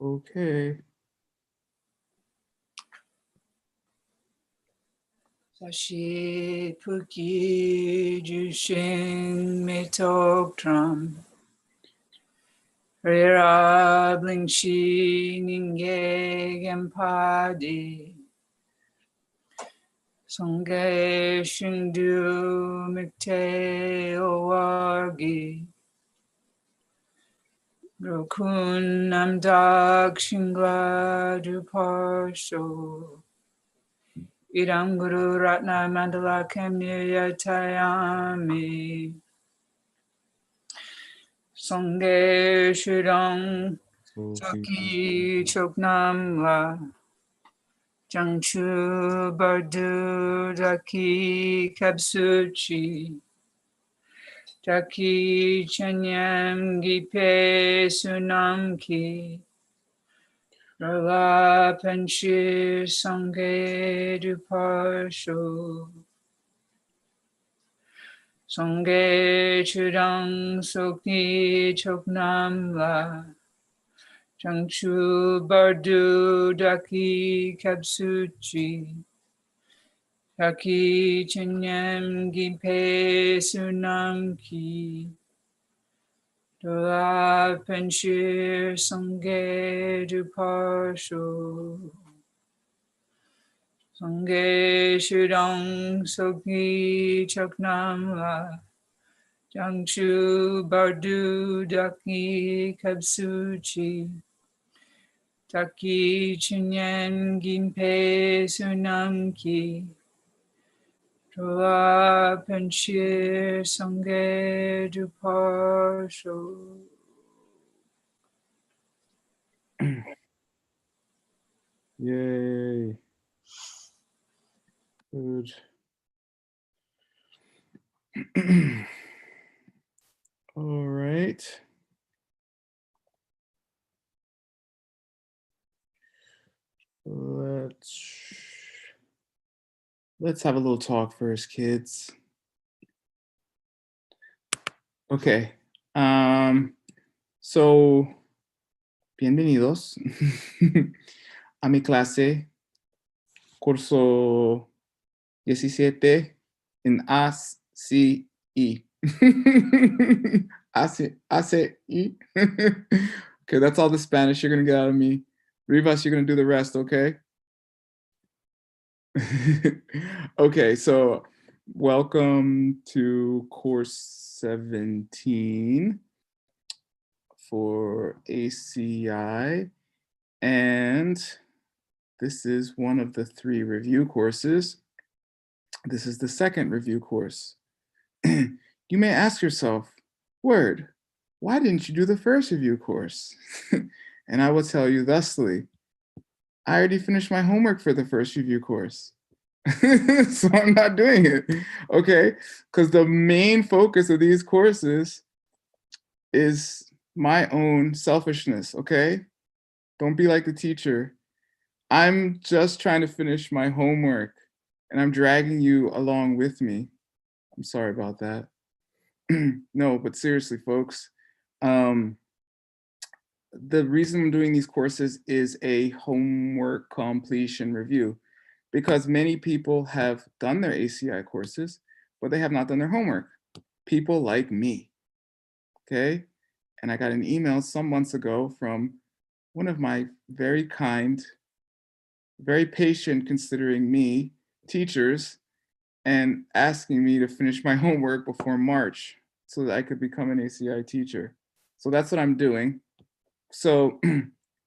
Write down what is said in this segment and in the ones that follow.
Okay. Sashi Puki Jushin Metok Tram Rera Blingshi Ninge Gempadi Songe Shindu Mikte Owargi Rokun Namdak Shingla Duparsho Idam Guru Ratna Mandala Kemya Tayami Songe Shirang Soki Choknam La Jangchu Bardu Daki Kapsuchi Daki Chanyam Gipe Sunamki Rala Panchir Sange Duparsho Sange Chudang Soki Choknam La Changchu Bardu Daki Kapsuchi Daki Chinyam Gipe Sunamki Dola Panchir Sange Duparsho Sange Shudang Soki Choknam La Jangchu Bardu Daki Kapsuchi Taki Chinyan Ginpe Sunamki Droa Panchir Sange Duparsho. Yay. Good. All right. Let's have a little talk first, kids. Okay. So, bienvenidos a mi clase, curso 17 en ACI. ACI. Okay, that's all the Spanish you're going to get out of me. Rivas, you're going to do the rest, okay? Okay, so welcome to course 17 for ACI. And this is one of the 3 review courses. This is the second review course. You may ask yourself, Word, why didn't you do the first review course? And I will tell you thusly, I already finished my homework for the first review course. So I'm not doing it, okay? Because the main focus of these courses is my own selfishness, okay? Don't be like the teacher. I'm just trying to finish my homework and I'm dragging you along with me. I'm sorry about that. No, but seriously, folks, the reason I'm doing these courses is a homework completion review, because many people have done their ACI courses, but they have not done their homework. People like me, okay? And I got an email some months ago from one of my very kind, very patient, considering me, teachers, and asking me to finish my homework before March so that I could become an ACI teacher. So that's what I'm doing. So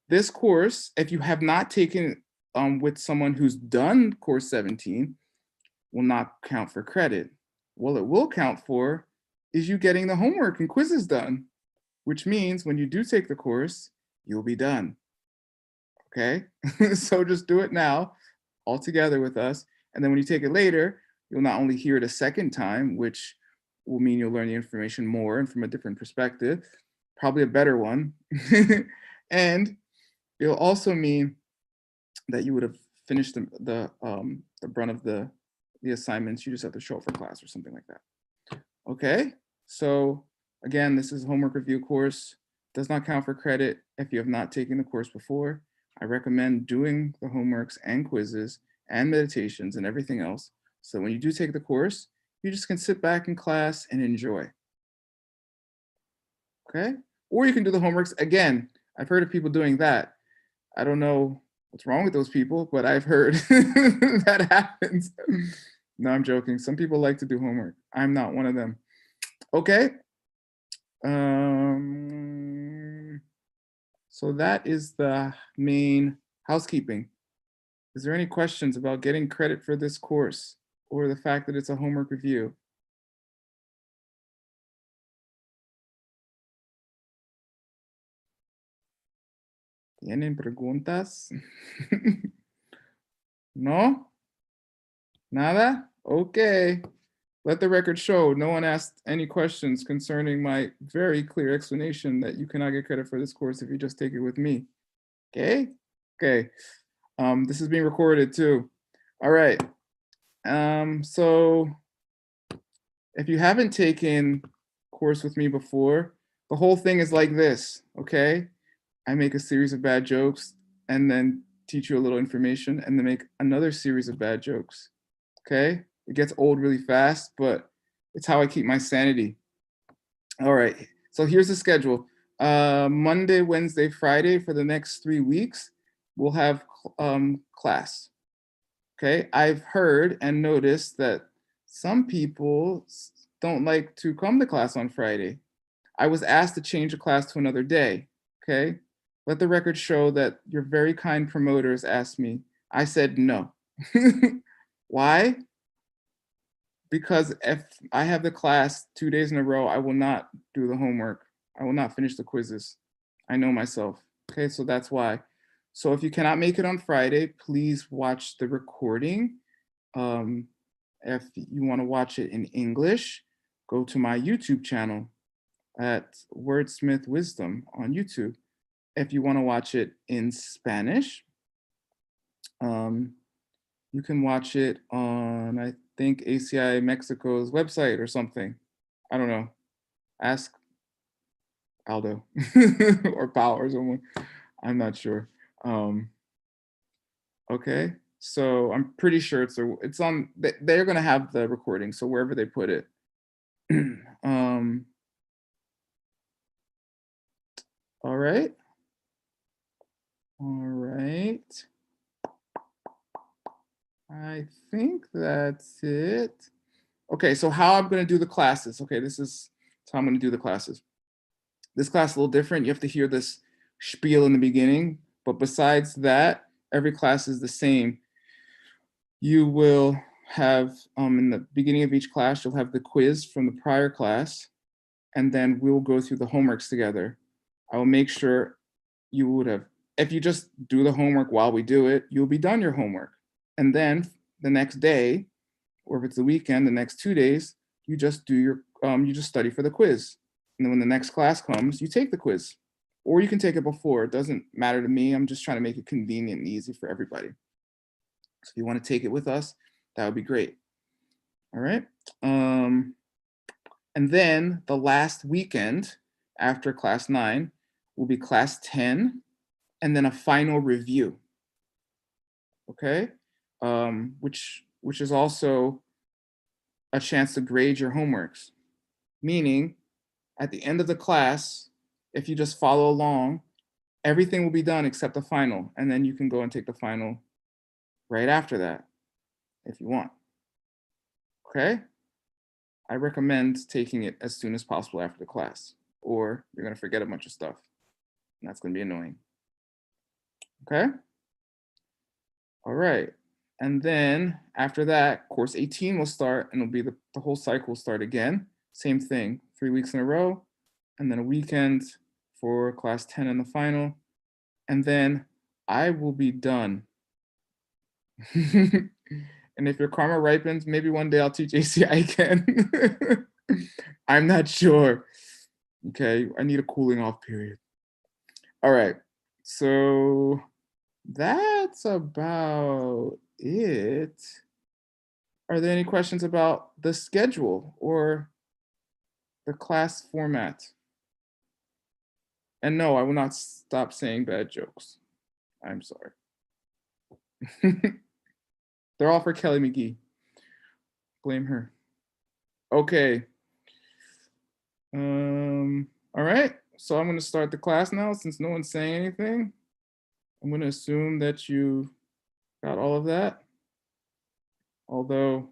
this course, if you have not taken with someone who's done course 17, will not count for credit. What it will count for is you getting the homework and quizzes done, which means when you do take the course, you'll be done. Okay, so just do it now all together with us. And then when you take it later, you'll not only hear it a second time, which will mean you'll learn the information more and from a different perspective, probably a better one. And it'll also mean that you would have finished the brunt of the assignments. You just have to show up for class or something like that. Okay, so again, this is a homework review course. Does not count for credit if you have not taken the course before. I recommend doing the homeworks and quizzes and meditations and everything else. So when you do take the course, you just can sit back in class and enjoy. Okay? Or you can do the homeworks again. I've heard of people doing that. I don't know what's wrong with those people, but I've heard that happens. No, I'm joking. Some people like to do homework. I'm not one of them. Okay. So that is the main housekeeping. Is there any questions about getting credit for this course or the fact that it's a homework review? ¿Tienen preguntas? No? Nada? Okay. Let the record show no one asked any questions concerning my very clear explanation that you cannot get credit for this course if you just take it with me. Okay? Okay. This is being recorded too. All right. So if you haven't taken course with me before, the whole thing is like this, okay? I make a series of bad jokes and then teach you a little information and then make another series of bad jokes, okay? It gets old really fast, but it's how I keep my sanity. All right, so here's the schedule. Monday, Wednesday, Friday for the next 3 weeks, we'll have class, okay? I've heard and noticed that some people don't like to come to class on Friday. I was asked to change the class to another day, okay? Let the record show that your very kind promoters asked me. I said no. Why? Because if I have the class 2 days in a row, I will not do the homework. I will not finish the quizzes. I know myself, okay? So that's why. So if you cannot make it on Friday, please watch the recording. If you want to watch it in English, go to my YouTube channel at Wordsmith Wisdom on YouTube. If you want to watch it in Spanish, you can watch it on, I think, ACI Mexico's website or something. I don't know. Ask Aldo or Pao or someone. I'm not sure. Okay, so I'm pretty sure it's on. They're gonna have the recording, so wherever they put it. All right. All right. I think that's it. Okay, so how I'm going to do the classes. Okay, this is how I'm going to do the classes. This class is a little different. You have to hear this spiel in the beginning, but besides that, every class is the same. You will have, in the beginning of each class, you'll have the quiz from the prior class, and then we'll go through the homeworks together. I will make sure you would have, if you just do the homework while we do it, you'll be done your homework. And then the next day, or if it's the weekend, the next 2 days, you just do your, you just study for the quiz. And then when the next class comes, you take the quiz. Or you can take it before. It doesn't matter to me. I'm just trying to make it convenient and easy for everybody. So if you want to take it with us, that would be great. All right. And then the last weekend after class 9 will be class 10 and then a final review. Okay. Which is also a chance to grade your homeworks. Meaning, at the end of the class, if you just follow along, everything will be done except the final. And then you can go and take the final right after that, if you want. Okay? I recommend taking it as soon as possible after the class, or you're going to forget a bunch of stuff. And that's going to be annoying. Okay? All right. And then after that, course 18 will start, and it'll be the whole cycle will start again. Same thing, 3 weeks in a row, and then a weekend for class 10 and the final. And then I will be done. And if your karma ripens, maybe one day I'll teach ACI again. I'm not sure. Okay, I need a cooling off period. All right, so that's about it. Are there any questions about the schedule or the class format? And no, I will not stop saying bad jokes. I'm sorry. They're all for Kelly McGee. Blame her. Okay. All right. So I'm going to start the class now since no one's saying anything. I'm going to assume that you got all of that, although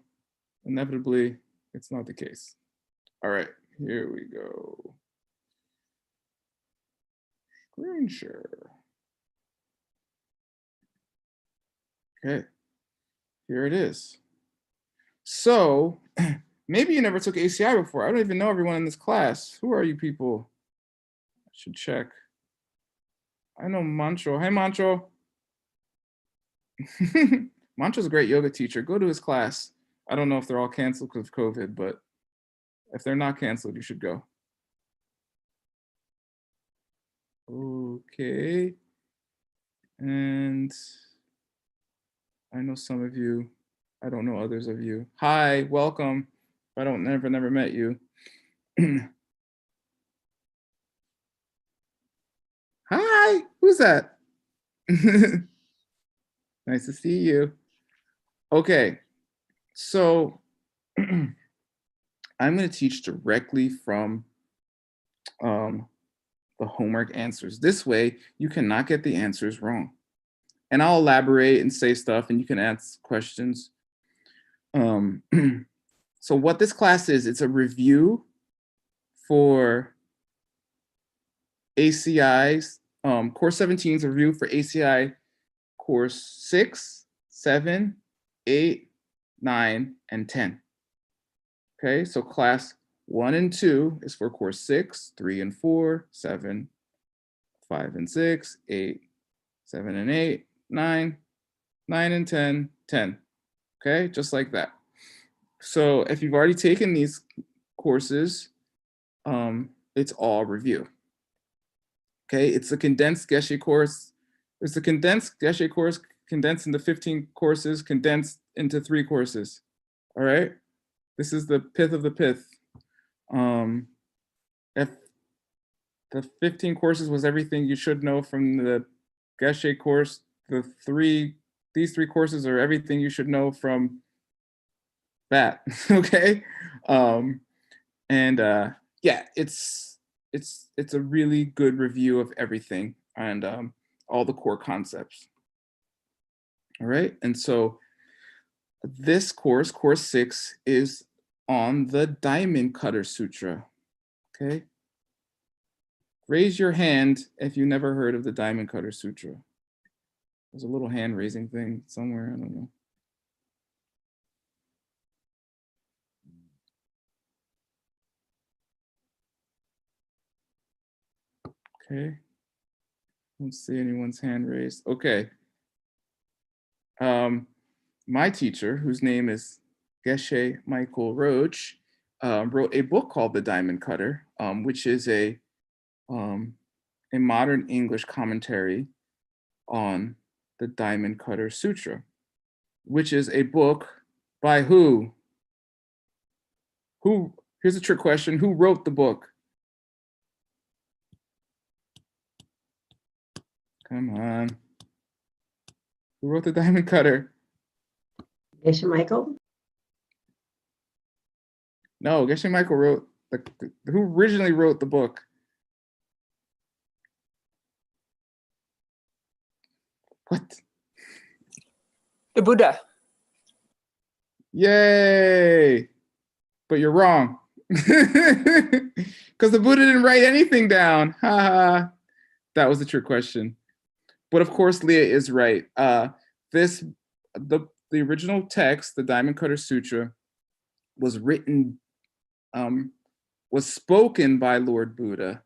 inevitably it's not the case. All right, here we go. Screen share. Okay, here it is. So maybe you never took ACI before. I don't even know everyone in this class. Who are you people? I should check. I know Mancho. Hey, Mancho. Mancho's a great yoga teacher. Go to his class. I don't know if they're all canceled because of COVID, but if they're not canceled, you should go. Okay. And I know some of you. I don't know others of you. Hi, welcome. I don't never met you. Hi, who's that? Nice to see you. Okay, so I'm going to teach directly from the homework answers. This way, you cannot get the answers wrong. And I'll elaborate and say stuff, and you can ask questions. So what this class is, it's a review for ACI's course 17 is a review for ACI course 6, 7, 8, 9, and 10. Okay, so class 1 and 2 is for course 6, 3 and 4, 7, 5 and 6, 8, 7 and 8, 9, 9 and 10, 10. Okay, just like that. So if you've already taken these courses, it's all review. Okay, it's a condensed Geshe course. It's a condensed Geshe course, condensed into 15 courses, condensed into 3 courses. All right, this is the pith of the pith. If the 15 courses was everything you should know from the Geshe course, these 3 courses are everything you should know from that. Okay, yeah, it's a really good review of everything and all the core concepts. All right, and so this course, course 6, is on the Diamond Cutter Sutra. Okay, raise your hand if you never heard of the Diamond Cutter Sutra. There's a little hand raising thing somewhere, I don't know. Okay, don't see anyone's hand raised. Okay. My teacher, whose name is Geshe Michael Roach, wrote a book called The Diamond Cutter, which is a modern English commentary on the Diamond Cutter Sutra, which is a book by who? Who? Here's a trick question. Who wrote the book? Come on. Who wrote the Diamond Cutter? Geshe Michael? No, Geshe Michael wrote who originally wrote the book? What? The Buddha. Yay! But you're wrong. Because the Buddha didn't write anything down. That was the trick question. But of course, Leah is right. The original text, the Diamond Cutter Sutra, was written, was spoken by Lord Buddha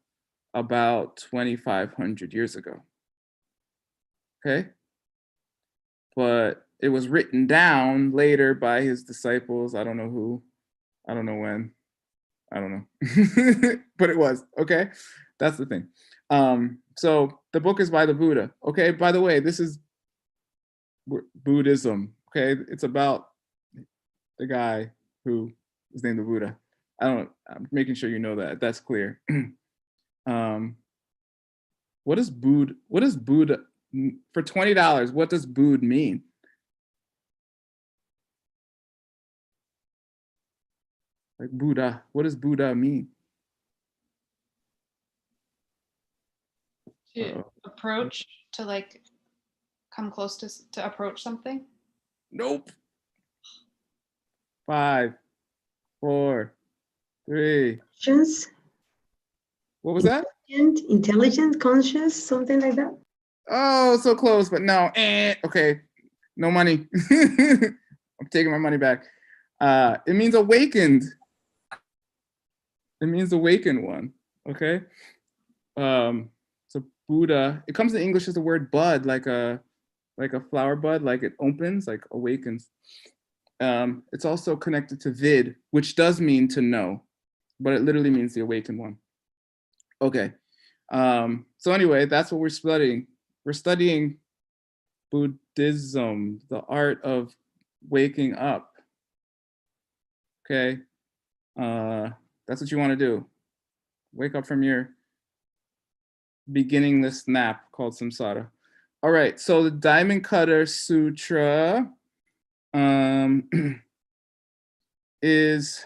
about 2,500 years ago. Okay? But it was written down later by his disciples. I don't know who. I don't know when. I don't know. But it was. Okay? That's the thing. So the book is by the Buddha. Okay? By the way, this is Buddhism. Okay? It's about the guy who is named the Buddha. I'm making sure you know that. That's clear. What is Buddha? What does Buddha for $20? What does Buddha mean? Like Buddha. What does Buddha mean? To approach, to like come close to approach something. Nope. 5, 4, 3. Conscious, What was that? intelligent, conscious, something like that. Oh, so close, but no. Okay, no money. I'm taking my money back. It means awakened. It means awakened one. Okay. So Buddha. It comes in English as the word bud, like a flower bud, like it opens, like awakens. It's also connected to vid, which does mean to know, but it literally means the awakened one. Okay. So anyway, that's what we're studying. We're studying Buddhism, the art of waking up. Okay. That's what you want to do. Wake up from your beginningless nap called samsara. All right, so the Diamond Cutter Sutra is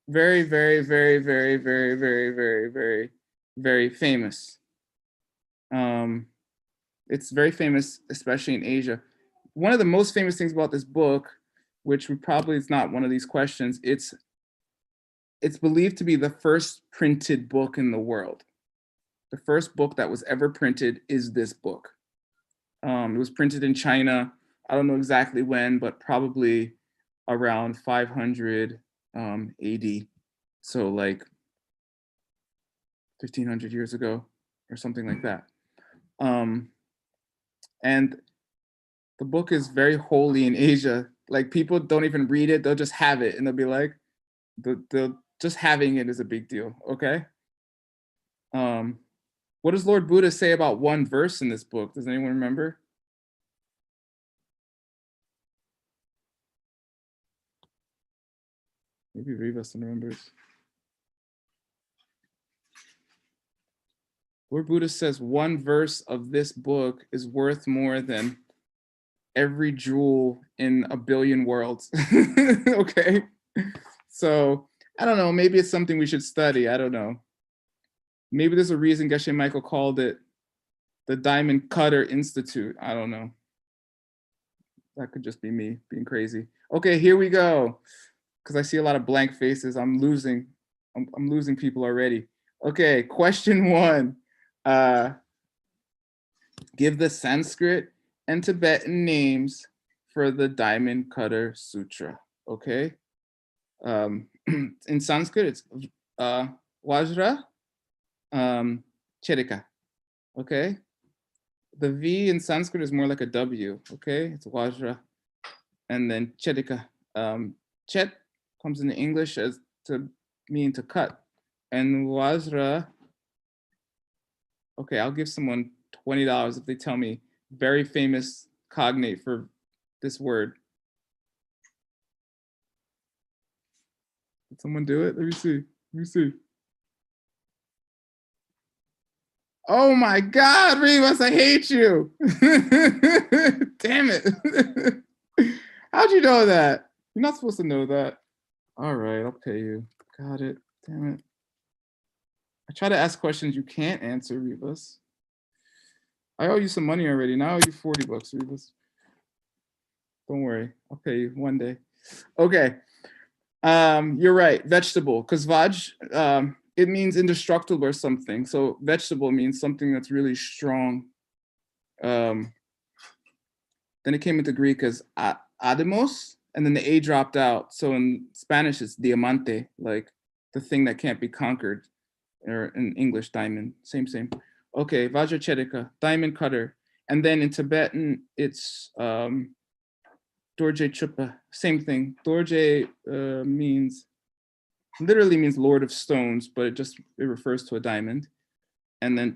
very, very, very, very, very, very, very, very, very famous. It's very famous, especially in Asia. One of the most famous things about this book, which probably is not one of these questions, it's believed to be the first printed book in the world. The first book that was ever printed is this book. It was printed in China. I don't know exactly when, but probably around 500 AD. So like 1500 years ago or something like that. And the book is very holy in Asia. Like people don't even read it. They'll just have it and they'll be like, just having it is a big deal, okay? What does Lord Buddha say about one verse in this book? Does anyone remember? Maybe Rivas remembers. Lord Buddha says one verse of this book is worth more than every jewel in a billion worlds. Okay? So, I don't know, maybe it's something we should study. I don't know. Maybe there's a reason Geshe Michael called it the Diamond Cutter Institute. I don't know. That could just be me being crazy. Okay, here we go. Because I see a lot of blank faces. I'm losing people already. Okay, question 1. Give the Sanskrit and Tibetan names for the Diamond Cutter Sutra. Okay. In Sanskrit, it's Vajra, Cherika. Okay. The V in Sanskrit is more like a W. Okay, it's Vajra, and then Cherika. Chet comes in English as to mean to cut, and Vajra. Okay, I'll give someone $20 if they tell me very famous cognate for this word. Did someone do it? Let me see. Let me see. Oh my God, Rivas, I hate you. Damn it. How'd you know that? You're not supposed to know that. All right, I'll pay you. Got it. Damn it. I try to ask questions you can't answer, Rivas. I owe you some money already. Now I owe you $40, Rivas. Don't worry. I'll pay you one day. Okay. You're right. Vegetable. Because Vaj, it means indestructible or something. So vegetable means something that's really strong. Then it came into Greek as ademos, and then the A dropped out. So in Spanish, it's diamante, like the thing that can't be conquered. Or in English, diamond. Same. Okay, Vajracherika, diamond cutter. And then in Tibetan, it's Dorje Chupa, same thing. Dorje literally means Lord of Stones, but it refers to a diamond. And then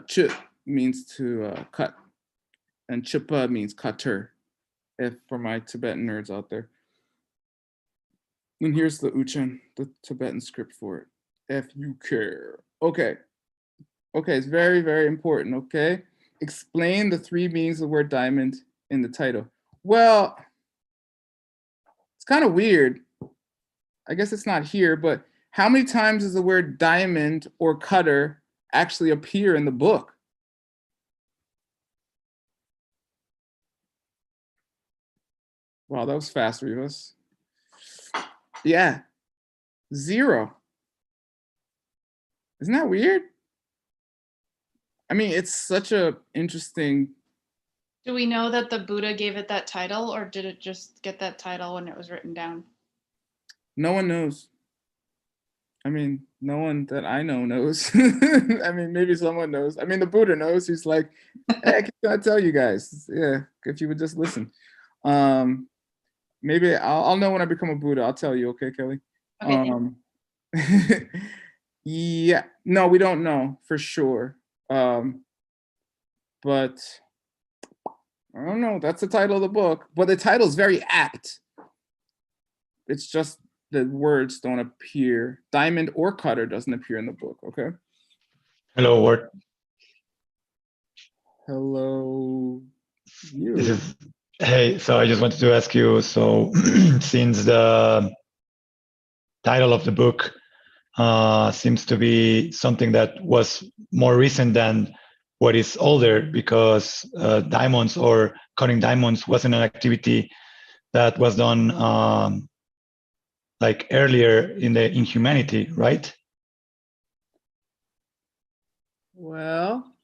Chut means to cut, and Chupa means cutter, for my Tibetan nerds out there. And here's the Uchen, the Tibetan script for it, if you care. Okay, Okay, it's very, very important, okay? Explain the three meanings of the word diamond in the title. Well, it's kind of weird. I guess it's not here, but how many times does the word diamond or cutter actually appear in the book? Wow, that was fast, Rivas. Yeah, 0. Isn't that weird? I mean, it's such a interesting. Do we know that the Buddha gave it that title, or did it just get that title when it was written down? No one knows. I mean, no one that I know knows. I mean, maybe someone knows. I mean, the Buddha knows. He's like, hey, can I tell you guys? Yeah, if you would just listen. Maybe I'll know when I become a Buddha. I'll tell you, okay, Kelly? Okay, Yeah, no, we don't know for sure. But I don't know. That's the title of the book. But the title is very apt. It's just the words don't appear. Diamond or cutter doesn't appear in the book, okay? Hello, Ward. Hello, you. This is, hey, so I just wanted to ask you, so since the title of the book seems to be something that was more recent than what is older, because diamonds or cutting diamonds wasn't an activity that was done like earlier in humanity, right? Well,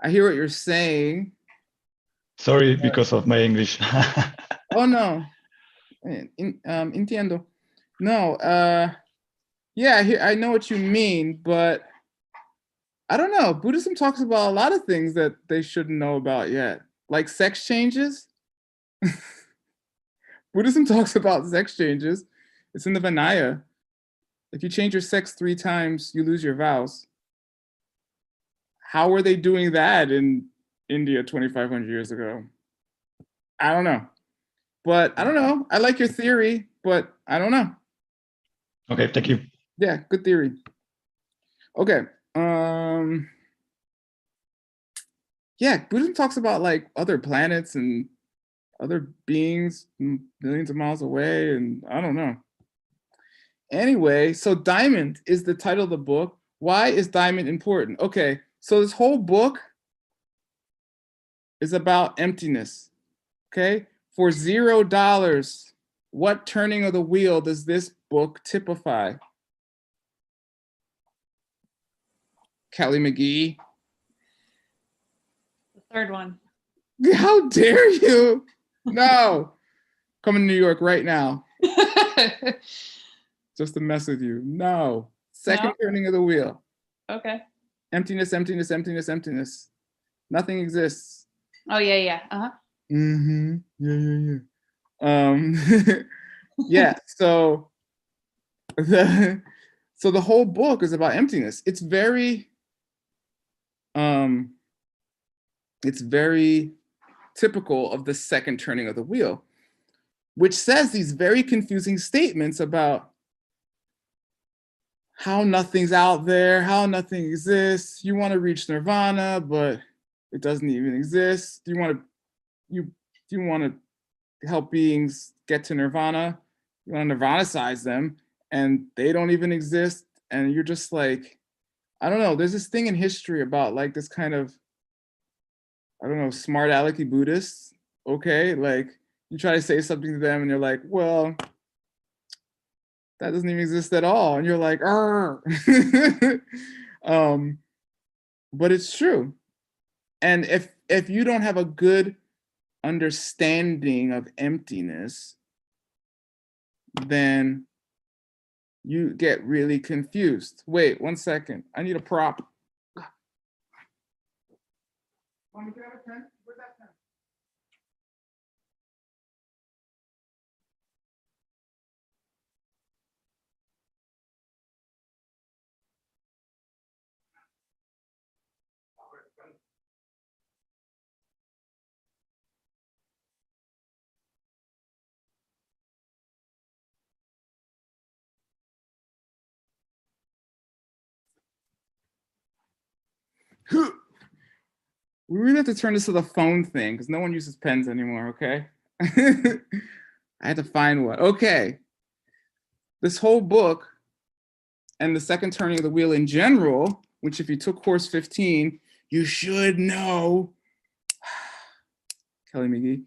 I hear what you're saying. Sorry, because of my English. Oh no, entiendo. No, yeah, I know what you mean, but I don't know. Buddhism talks about a lot of things that they shouldn't know about yet, like sex changes. Buddhism talks about sex changes. It's in the Vinaya. If you change your sex 3 times, you lose your vows. How were they doing that in India 2,500 years ago? I don't know. But I don't know. I like your theory, but I don't know. Okay, thank you. Yeah, good theory. Okay. Yeah, Buddhism talks about like other planets and other beings millions of miles away, and I don't know. Anyway, so Diamond is the title of the book. Why is Diamond important? Okay, so this whole book is about emptiness. Okay, for $0, what turning of the wheel does this book typify? Kelly McGee. the third one. How dare you? No. Coming to New York right now. Just to mess with you. No. Second turning of the wheel. Okay. Emptiness, emptiness, emptiness, emptiness. Nothing exists. Oh yeah, yeah. Uh-huh. Mm-hmm. Yeah. Yeah, so the whole book is about emptiness. It's very typical of the second turning of the wheel, which says these very confusing statements about how nothing's out there, how nothing exists. You want to reach nirvana, but it doesn't even exist. You want to help beings get to nirvana. You want to nirvana-size them, and they don't even exist. And you're just like, I don't know. There's this thing in history about like this kind of, I don't know, smart alecky Buddhists. Okay, like you try to say something to them, and you're like, well, that doesn't even exist at all, and you're like, but it's true. And if you don't have a good understanding of emptiness, then you get really confused. Wait 1 second. I need a prop. Mommy, can I have a pen? Where's that pen? We really have to turn this to the phone thing because no one uses pens anymore, okay? I had to find one. Okay. This whole book and the second turning of the wheel in general, which if you took course 15, you should know, Kelly McGee,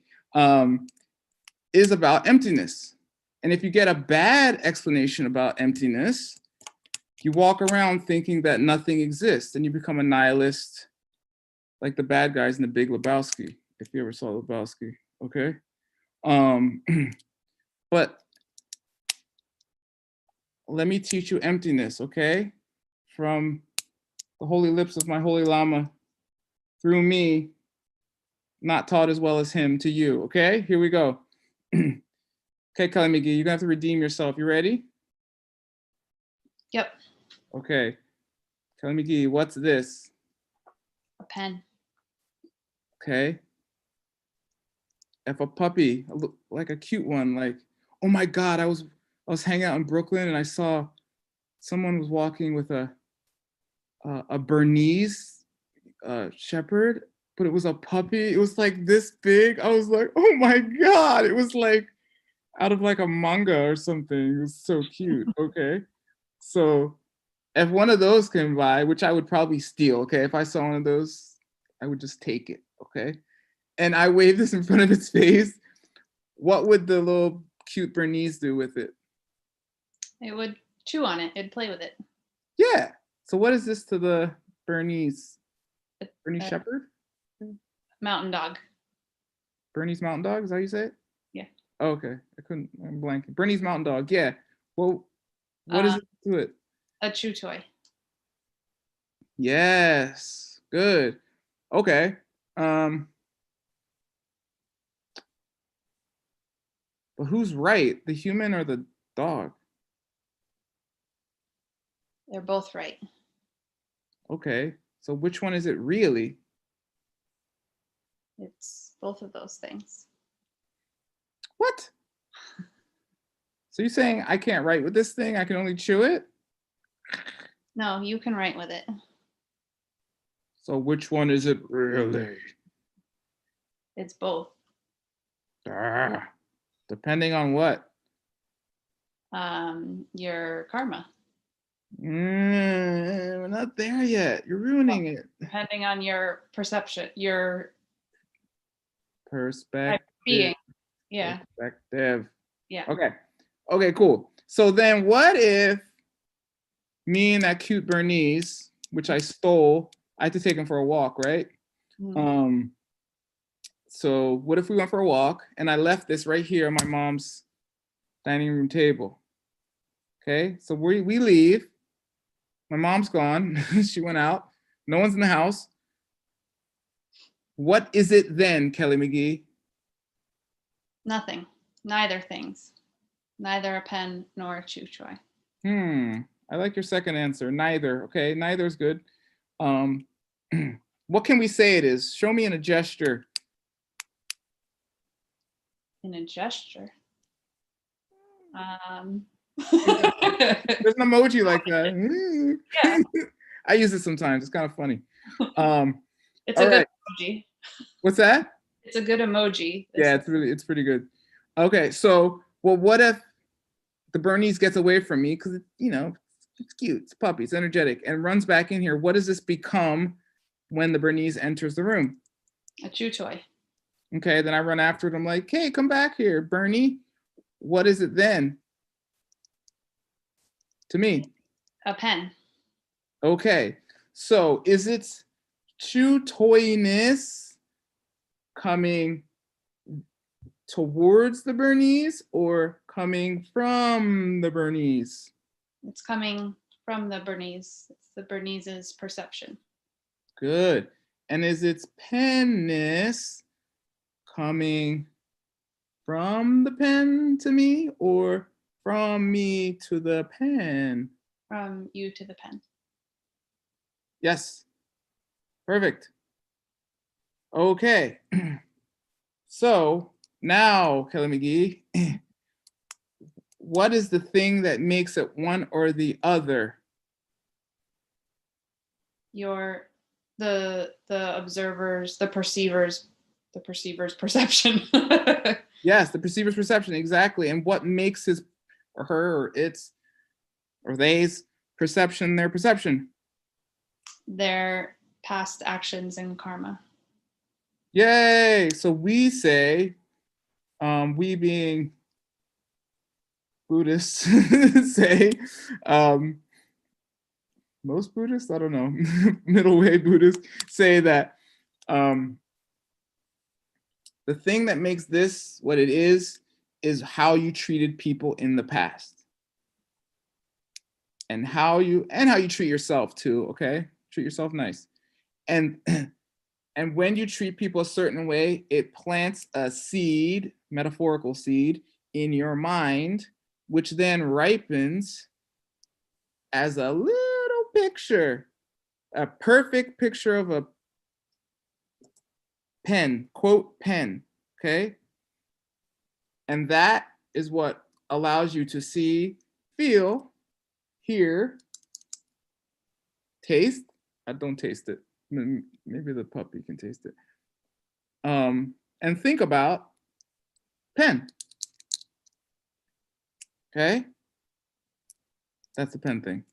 is about emptiness. And if you get a bad explanation about emptiness, you walk around thinking that nothing exists and you become a nihilist, like the bad guys in The Big Lebowski, if you ever saw Lebowski, okay? But let me teach you emptiness, okay? From the holy lips of my holy Lama, through me, not taught as well as him, to you, okay? Here we go. Okay, Kelly McGee, you're gonna have to redeem yourself. You ready? Yep. Okay. Kelly McGee, what's this? A pen. Okay. If a puppy, like a cute one, like, oh my God, I was hanging out in Brooklyn and I saw someone was walking with a Bernese shepherd, but it was a puppy. It was like this big. I was like, oh my God. It was like out of like a manga or something. It was so cute. Okay. So if one of those came by, which I would probably steal, okay? If I saw one of those, I would just take it, okay? And I wave this in front of its face, what would the little cute Bernese do with it? It would chew on it. It'd play with it. Yeah. So what is this to the Bernese? Bernese Uh, Shepherd? Mountain dog. Bernese Mountain Dog, is that how you say it? Yeah. Oh, okay. I'm blanking. Bernese Mountain Dog, yeah. Well, what is it to it? A chew toy. Yes. Good. Okay. But who's right? The human or the dog? They're both right. Okay. So which one is it really? It's both of those things. What? So you're saying I can't write with this thing? I can only chew it? No, you can write with it. So which one is it really? It's both. Depending on what? Your karma. We're not there yet. You're ruining it. Depending on your perception, your Perspective. being. Yeah. Perspective. Yeah. Okay. Okay, cool. So then what if me and that cute Bernese, which I stole, I had to take him for a walk, right? Mhm. So what if we went for a walk and I left this right here on my mom's dining room table? Okay, so we leave. My mom's gone. She went out. No one's in the house. What is it then, Kelly McGee? Nothing. Neither things. Neither a pen nor a chew toy. I like your second answer. Neither. Okay, neither is good. What can we say it is? Show me in a gesture. In a gesture. There's an emoji like that. Yeah. I use it sometimes. It's kind of funny. It's all a good right. emoji. What's that? It's a good emoji. Yeah, it's pretty good. Okay, so well, what if the Bernese gets away from me because it's cute, it's puppy, it's energetic, and runs back in here? What does this become when the Bernese enters the room? A chew toy. Okay, then I run after it. I'm like, hey, come back here, Bernie. What is it then? To me. A pen. Okay, so is it chew toyness coming towards the Bernese or coming from the Bernese? It's coming from the Bernese. It's the Bernese's perception. Good. And is its penness coming from the pen to me or from me to the pen? From you to the pen. Yes. Perfect. Okay. So now, Kelly McGee, what is the thing that makes it one or the other? Your the observers, the perceivers perception. Yes, the perceiver's perception, exactly. And what makes his or her or its or they's perception their perception? Their past actions and karma. Yay! So we say, we being Buddhists say, most Buddhists, I don't know, middle way Buddhists say that the thing that makes this what it is how you treated people in the past. And how you treat yourself too, okay? Treat yourself nice. And and when you treat people a certain way, it plants a seed, metaphorical seed, in your mind, which then ripens as a little picture, a perfect picture of a pen, quote, pen, okay? And that is what allows you to see, feel, hear, taste. I don't taste it. Maybe the puppy can taste it. And think about pen. Okay? That's the pen thing.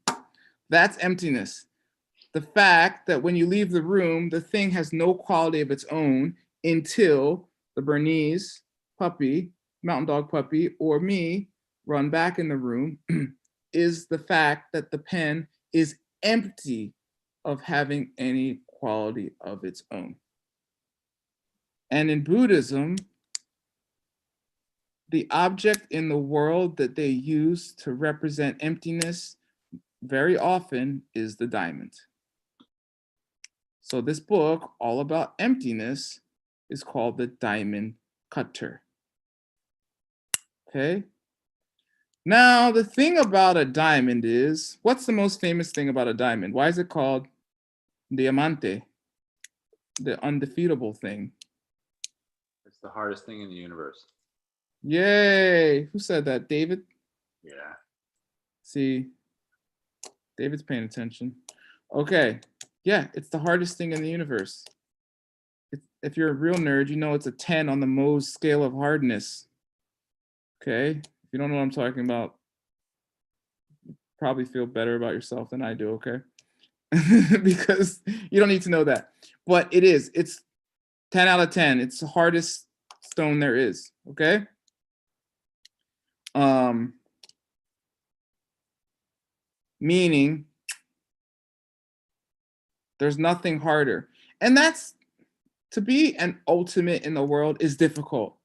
That's emptiness. The fact that when you leave the room, the thing has no quality of its own until the Bernese puppy, mountain dog puppy, or me run back in the room is the fact that the pen is empty of having any quality of its own. And in Buddhism, the object in the world that they use to represent emptiness very often is the diamond. So this book, all about emptiness, is called The Diamond Cutter. Okay? Now, the thing about a diamond is, what's the most famous thing about a diamond? Why is it called diamante, the undefeatable thing? It's the hardest thing in the universe. Yay! Who said that? David? Yeah. See, David's paying attention. Okay, yeah, it's the hardest thing in the universe. If you're a real nerd, you know it's a 10 on the Mohs scale of hardness. Okay, if you don't know what I'm talking about, you probably feel better about yourself than I do, okay? Because you don't need to know that. But it is, it's 10 out of 10. It's the hardest stone there is, okay? Meaning there's nothing harder. And that's, to be an ultimate in the world is difficult.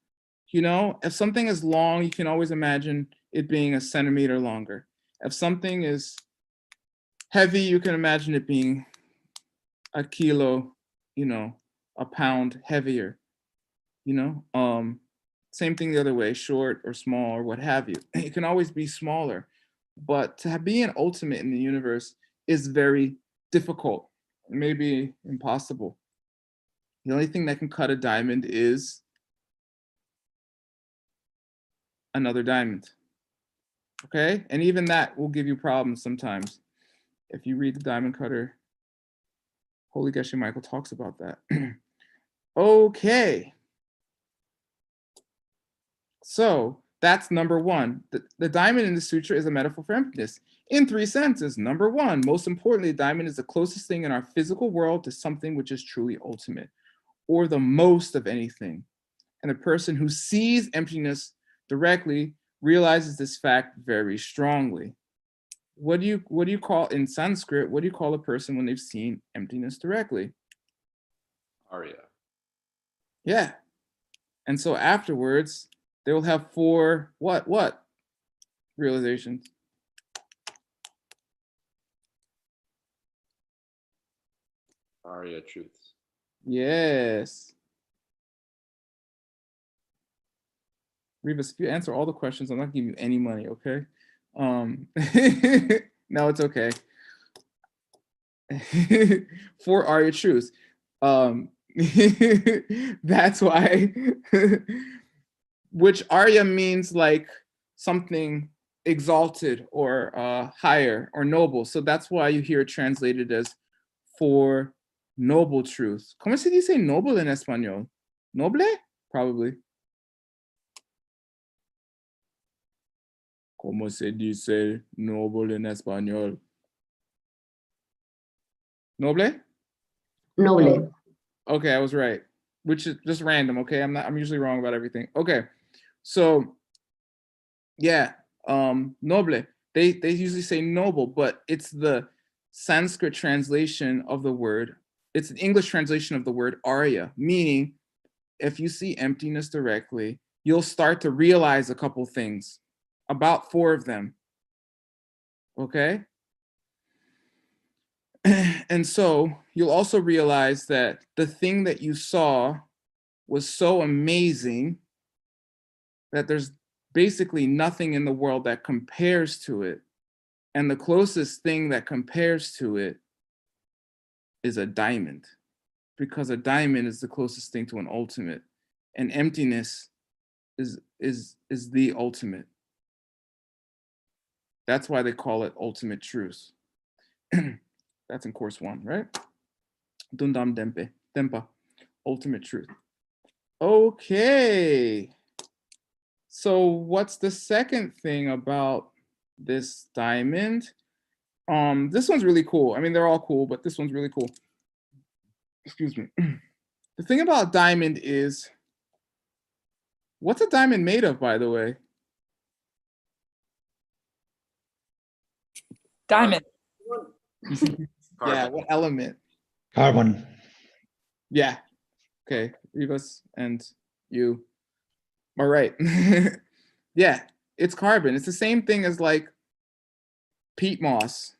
You know, if something is long, you can always imagine it being a centimeter longer. If something is heavy, you can imagine it being a kilo, you know, a pound heavier, you know? Same thing the other way, short or small or what have you. It can always be smaller. But to be an ultimate in the universe is very difficult, maybe impossible. The only thing that can cut a diamond is another diamond, okay? And even that will give you problems sometimes. If you read the Diamond Cutter, Holy Geshe Michael talks about that. Okay. So that's number one. The diamond in the sutra is a metaphor for emptiness in 3 senses. Number one, most importantly, the diamond is the closest thing in our physical world to something which is truly ultimate, or the most of anything. And the person who sees emptiness directly realizes this fact very strongly. What do you call, in Sanskrit, what do you call a person when they've seen emptiness directly? Arya. Yeah. And so afterwards, they will have 4 what realizations? Arya truths. Yes. Rivas, if you answer all the questions, I'm not giving you any money, okay? No, it's okay. 4 Arya truths. That's why, which Arya means like something exalted or higher or noble. So that's why you hear it translated as 4 noble truth. ¿Cómo se dice noble en español? Noble? Probably. ¿Cómo se dice noble en español? Noble? Noble. Okay, I was right. Which is just random, okay? I'm usually wrong about everything. Okay. So yeah, noble. They usually say noble, but it's the Sanskrit translation of the word. It's an English translation of the word arya, meaning if you see emptiness directly, you'll start to realize a couple things, about 4 of them. Okay? And so you'll also realize that the thing that you saw was so amazing that there's basically nothing in the world that compares to it. And the closest thing that compares to it is a diamond, because a diamond is the closest thing to an ultimate, and emptiness is the ultimate. That's why they call it ultimate truth. That's in course 1, right? Dundam Dempe, Dempa, ultimate truth. Okay. So what's the second thing about this diamond? This one's really cool. I mean, they're all cool, but this one's really cool. Excuse me. The thing about diamond is, what's a diamond made of, by the way? Diamond. Yeah, what element? Carbon. Yeah. Okay, Rivas and you are right. Yeah, it's carbon. It's the same thing as like peat moss.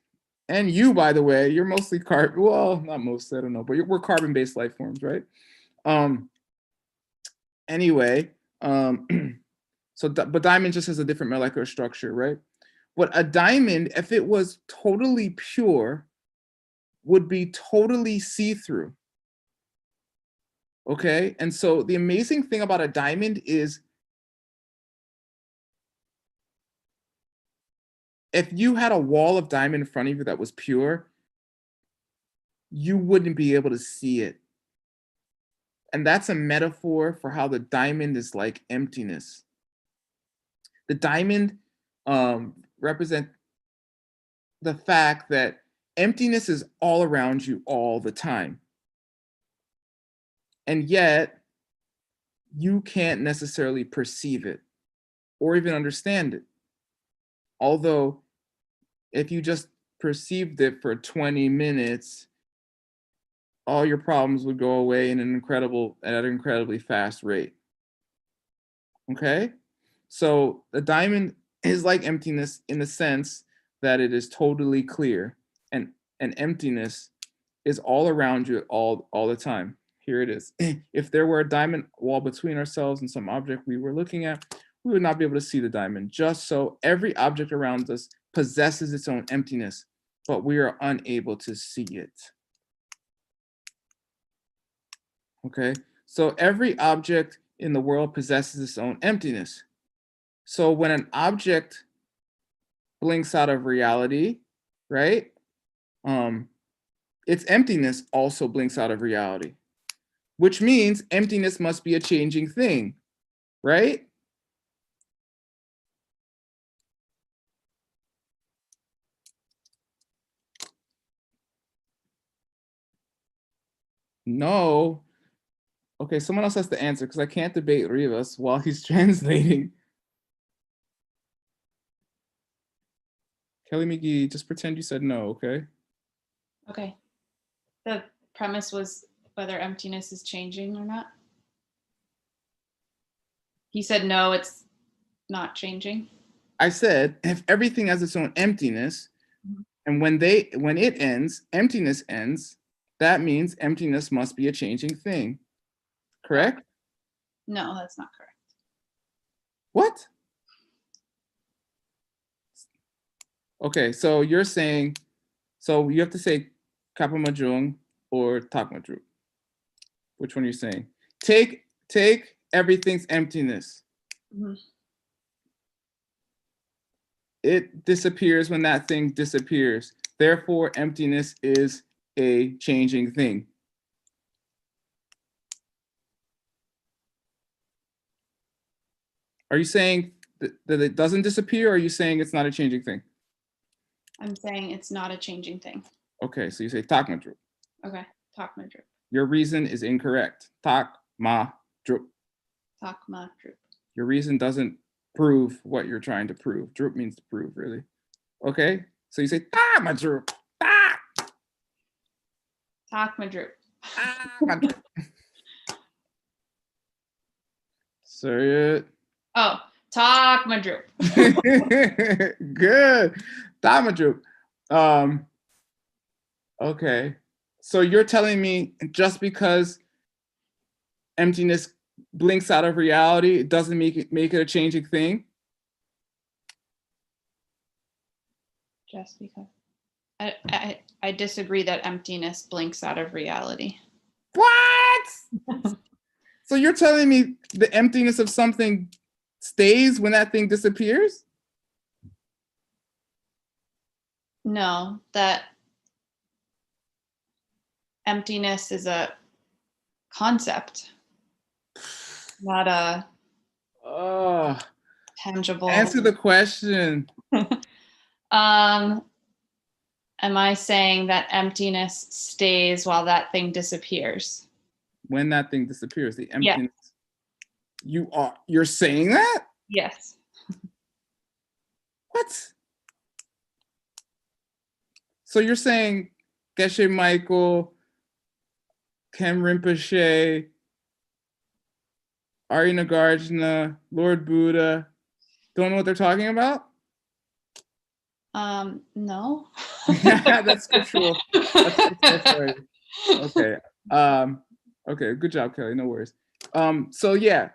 And you, by the way, you're mostly carbon. Well, not most, I don't know, but we're carbon-based life forms, right? Anyway, so but diamond just has a different molecular structure, right? But a diamond, if it was totally pure, would be totally see-through. Okay, and so the amazing thing about a diamond is if you had a wall of diamond in front of you that was pure, you wouldn't be able to see it. And that's a metaphor for how the diamond is like emptiness. The diamond represents the fact that emptiness is all around you all the time. And yet, you can't necessarily perceive it or even understand it. Although, if you just perceived it for 20 minutes, all your problems would go away at an incredibly fast rate. Okay? So the diamond is like emptiness in the sense that it is totally clear, and emptiness is all around you all the time. Here it is. If there were a diamond wall between ourselves and some object we were looking at, we would not be able to see the diamond. Just so every object around us possesses its own emptiness, but we are unable to see it. Okay, so every object in the world possesses its own emptiness. So when an object blinks out of reality, right? Its emptiness also blinks out of reality, which means emptiness must be a changing thing, right? No. Okay, someone else has to answer because I can't debate Rivas while he's translating. Kelly McGee, just pretend you said no, okay? Okay. The premise was whether emptiness is changing or not. He said no, it's not changing. I said if everything has its own emptiness, and when it ends, emptiness ends, that means emptiness must be a changing thing. Correct? No, that's not correct. What? Okay, so you're saying, so you have to say kapamajung or takmajung. Which one are you saying? Take everything's emptiness. Mhm. It disappears when that thing disappears. Therefore, emptiness is a changing thing. Are you saying that it doesn't disappear, or are you saying it's not a changing thing? I'm saying it's not a changing thing. Okay, so you say tak ma drup. Okay, talk ma drup. Your reason is incorrect. Tak ma drup. Talk ma drup. Your reason doesn't prove what you're trying to prove. Drup means to prove, really. Okay, so you say tak ma drup. Tak Talk ma drup. ma drup. Say it. Oh, talk ma drup. Good. Tak ma drup. Okay, so you're telling me just because emptiness blinks out of reality, it doesn't make it a changing thing? Just because. I disagree that emptiness blinks out of reality. What? So you're telling me the emptiness of something stays when that thing disappears? No, that emptiness is a concept, not a Oh, tangible. answer the question. Am I saying that emptiness stays while that thing disappears? When that thing disappears, the Yeah. emptiness. You're saying that? Yes. What? So you're saying Geshe Michael, Kem Rinpoche, Ari Nagarjuna, Lord Buddha don't know what they're talking about? No. That's scriptural. That's scriptural authority. Okay. Okay, good job, Kelly. No worries. So yeah,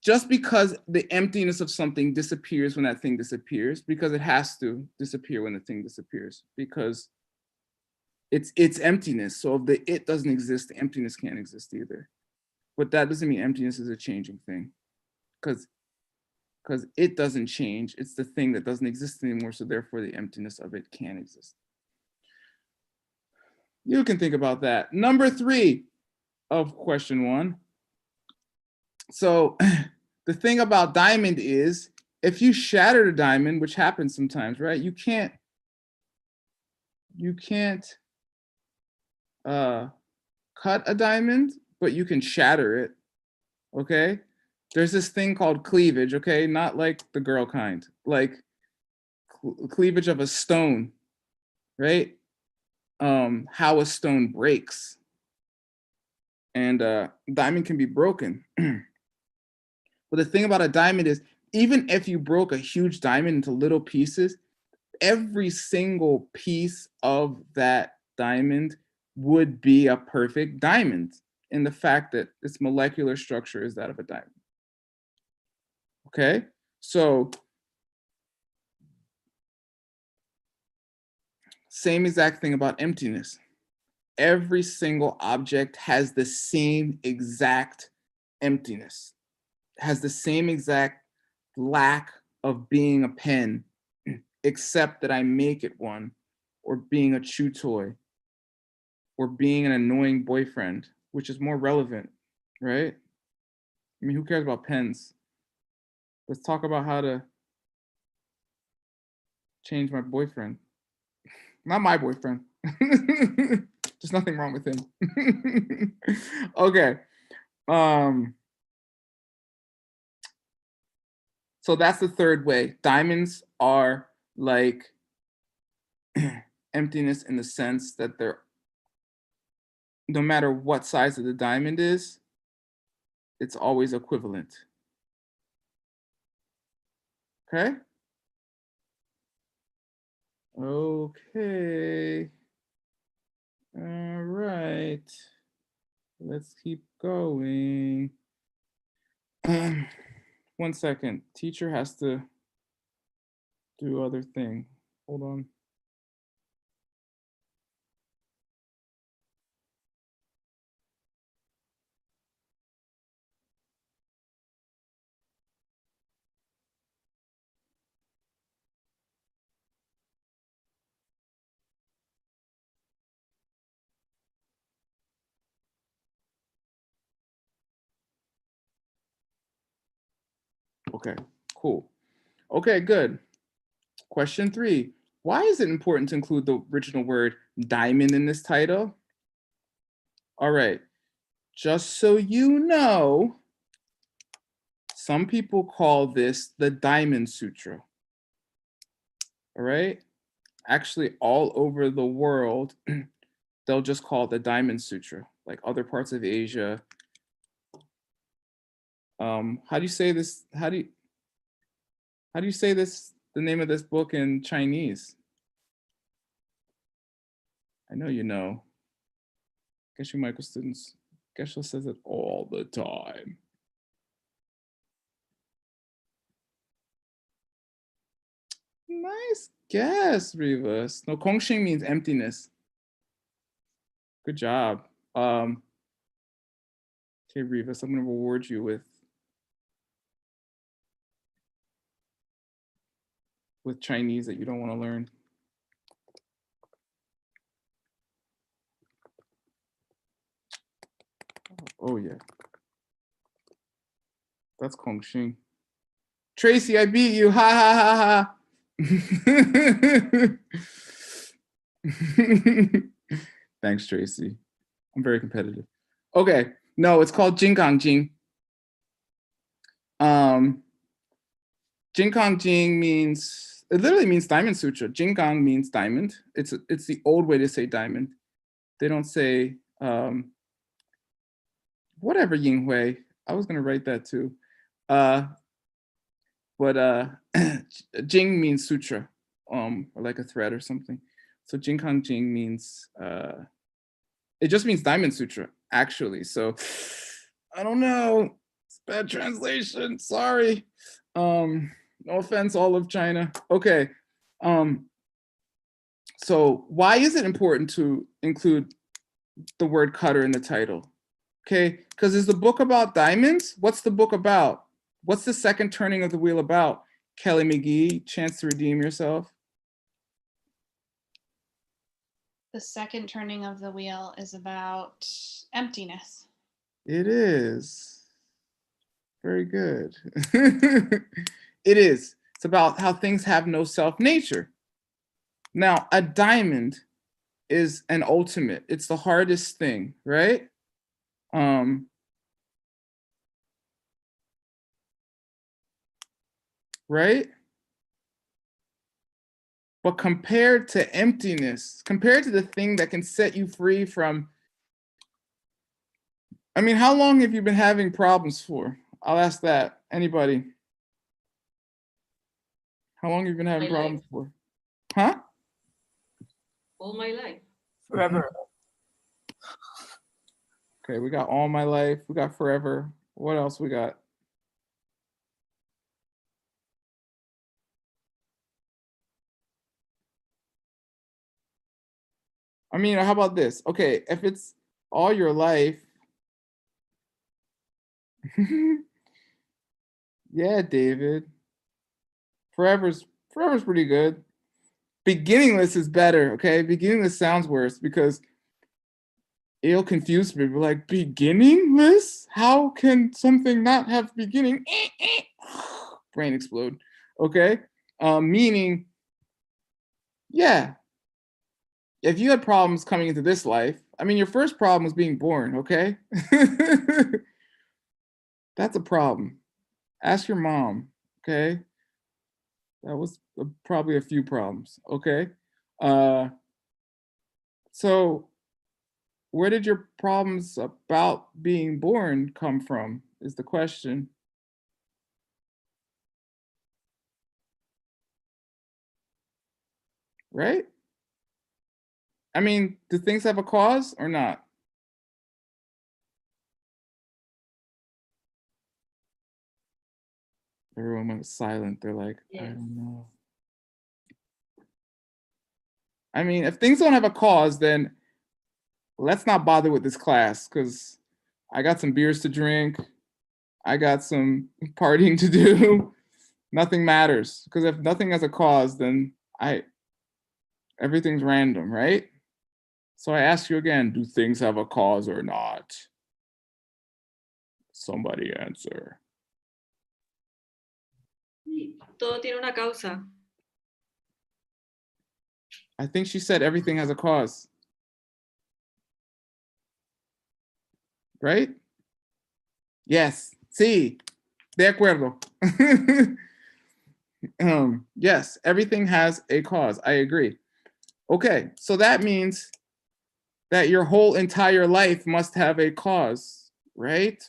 just because the emptiness of something disappears when that thing disappears, because it has to disappear when the thing disappears, because it's emptiness. So if the it doesn't exist, the emptiness can't exist either. But that doesn't mean emptiness is a changing thing, because it doesn't change. It's the thing that doesn't exist anymore. So therefore the emptiness of it can exist. You can think about that. Number 3 of question 1. So the thing about diamond is, if you shatter a diamond, which happens sometimes, right? You can't cut a diamond, but you can shatter it. Okay? There's this thing called cleavage, okay? Not like the girl kind, like cleavage of a stone, right? How a stone breaks. And diamond can be broken. But the thing about a diamond is, even if you broke a huge diamond into little pieces, every single piece of that diamond would be a perfect diamond in the fact that its molecular structure is that of a diamond. Okay, so same exact thing about emptiness. Every single object has the same exact emptiness, has the same exact lack of being a pen, except that I make it one, or being a chew toy, or being an annoying boyfriend, which is more relevant, right? I mean, who cares about pens? Let's talk about how to change my boyfriend. Not my boyfriend. There's nothing wrong with him. Okay. So that's the third way. Diamonds are like emptiness in the sense that they're, no matter what size of the diamond is, it's always equivalent. Okay? Okay. All right. Let's keep going. 1 second. Teacher has to do other thing. Hold on. Okay, cool. Okay, good. Question 3. Why is it important to include the original word diamond in this title? All right, just so you know, some people call this the Diamond Sutra. All right, actually all over the world, they'll just call it the Diamond Sutra, like other parts of Asia. How do you say this? How do you say this, the name of this book in Chinese? I know you know. Geshe Michael students, Geshe says it all the time. Nice guess, Rivas. No, Kongxing means emptiness. Good job. Okay, Rivas, I'm gonna reward you with Chinese that you don't want to learn. Oh yeah. That's Kongxing. Tracy, I beat you. Ha ha ha ha. Thanks, Tracy. I'm very competitive. Okay. No, it's called Jinggang Jing. Jinggang Jing means, it literally means Diamond Sutra. Jinggang means diamond. It's the old way to say diamond. They don't say whatever Yinghui. I was gonna write that too. But Jing means sutra, or like a thread or something. So Jinggang Jing means it just means Diamond Sutra, actually. So I don't know. It's bad translation. Sorry. No offense, all of China. Okay. So why is it important to include the word cutter in the title? Okay, because is the book about diamonds? What's the book about? What's the second turning of the wheel about? Kelly McGee, Chance to Redeem Yourself. The second turning of the wheel is about emptiness. It is. Very good. It is. It's about how things have no self-nature. Now, a diamond is an ultimate. It's the hardest thing, right? Right? But compared to emptiness, compared to the thing that can set you free from, I mean, how long have you been having problems for? I'll ask that. Anybody? How long have you been having My life. problems for? Huh? All my life. Forever. Okay, we got all my life. We got forever. What else we got? I mean, how about this? Okay, if it's all your life. Yeah, David. Forever's pretty good. Beginningless is better, okay? Beginningless sounds worse because it'll confuse people. Like, beginningless? How can something not have beginning? Brain explode, okay? Meaning, yeah, if you had problems coming into this life, I mean, your first problem was being born, okay? That's a problem. Ask your mom, okay? That was probably a few problems, okay? So where did your problems about being born come from is the question. Right? I mean, do things have a cause or not? Everyone went silent. They're like, I Yes. don't know. I mean, if things don't have a cause, then let's not bother with this class because I got some beers to drink. I got some partying to do. Nothing matters because if nothing has a cause, then everything's random, right? So I ask you again, do things have a cause or not? Somebody answer. Y todo tiene una causa. I think she said everything has a cause. Right? Yes. Sí. De acuerdo. Yes, everything has a cause. I agree. Okay, so that means that your whole entire life must have a cause, right?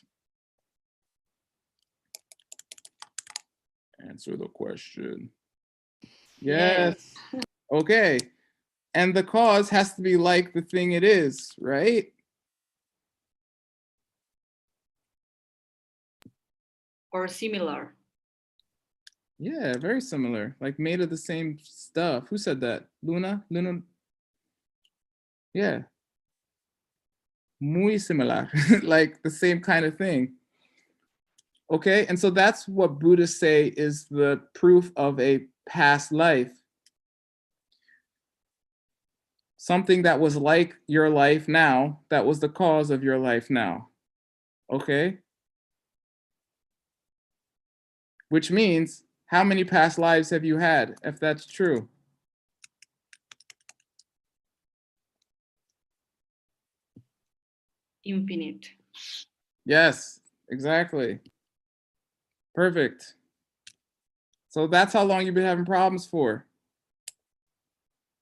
Answer the question. Yes. Okay. And the cause has to be like the thing it is, right? Or similar. Yeah, very similar. Like made of the same stuff. Who said that? Luna? Luna? Yeah. Muy similar. Like the same kind of thing. Okay, and so that's what Buddhists say is the proof of a past life. Something that was like your life now, that was the cause of your life now. Okay? Which means, how many past lives have you had, if that's true? Infinite. Yes, exactly. Perfect. So that's how long you've been having problems for.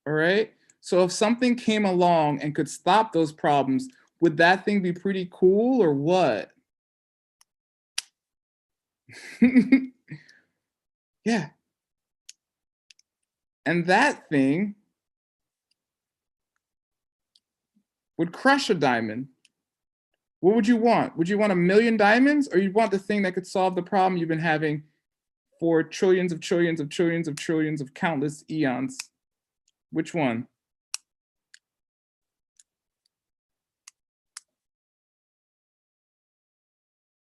All right? So if something came along and could stop those problems, would that thing be pretty cool or what? Yeah. And that thing would crush a diamond. What would you want? Would you want 1,000,000 diamonds, or you want the thing that could solve the problem you've been having for trillions of trillions of trillions of trillions of countless eons? Which one?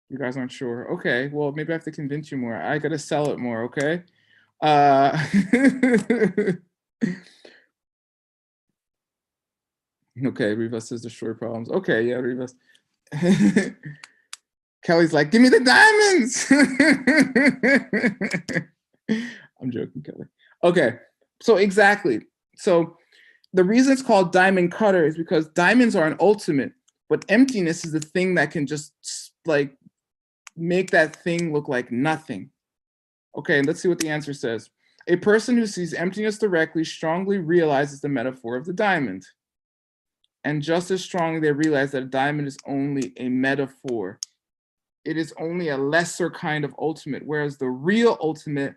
You guys aren't sure. Okay, well, maybe I have to convince you more. I gotta sell it more, okay? Okay, Rivas says destroy problems. Okay, yeah, Rivas. Kelly's like, give me the diamonds. I'm joking, Kelly. Okay, so exactly. So the reason it's called diamond cutter is because diamonds are an ultimate, but emptiness is the thing that can just like make that thing look like nothing. Okay, let's see what the answer says. A person who sees emptiness directly strongly realizes the metaphor of the diamond. And just as strongly, they realize that a diamond is only a metaphor. It is only a lesser kind of ultimate, whereas the real ultimate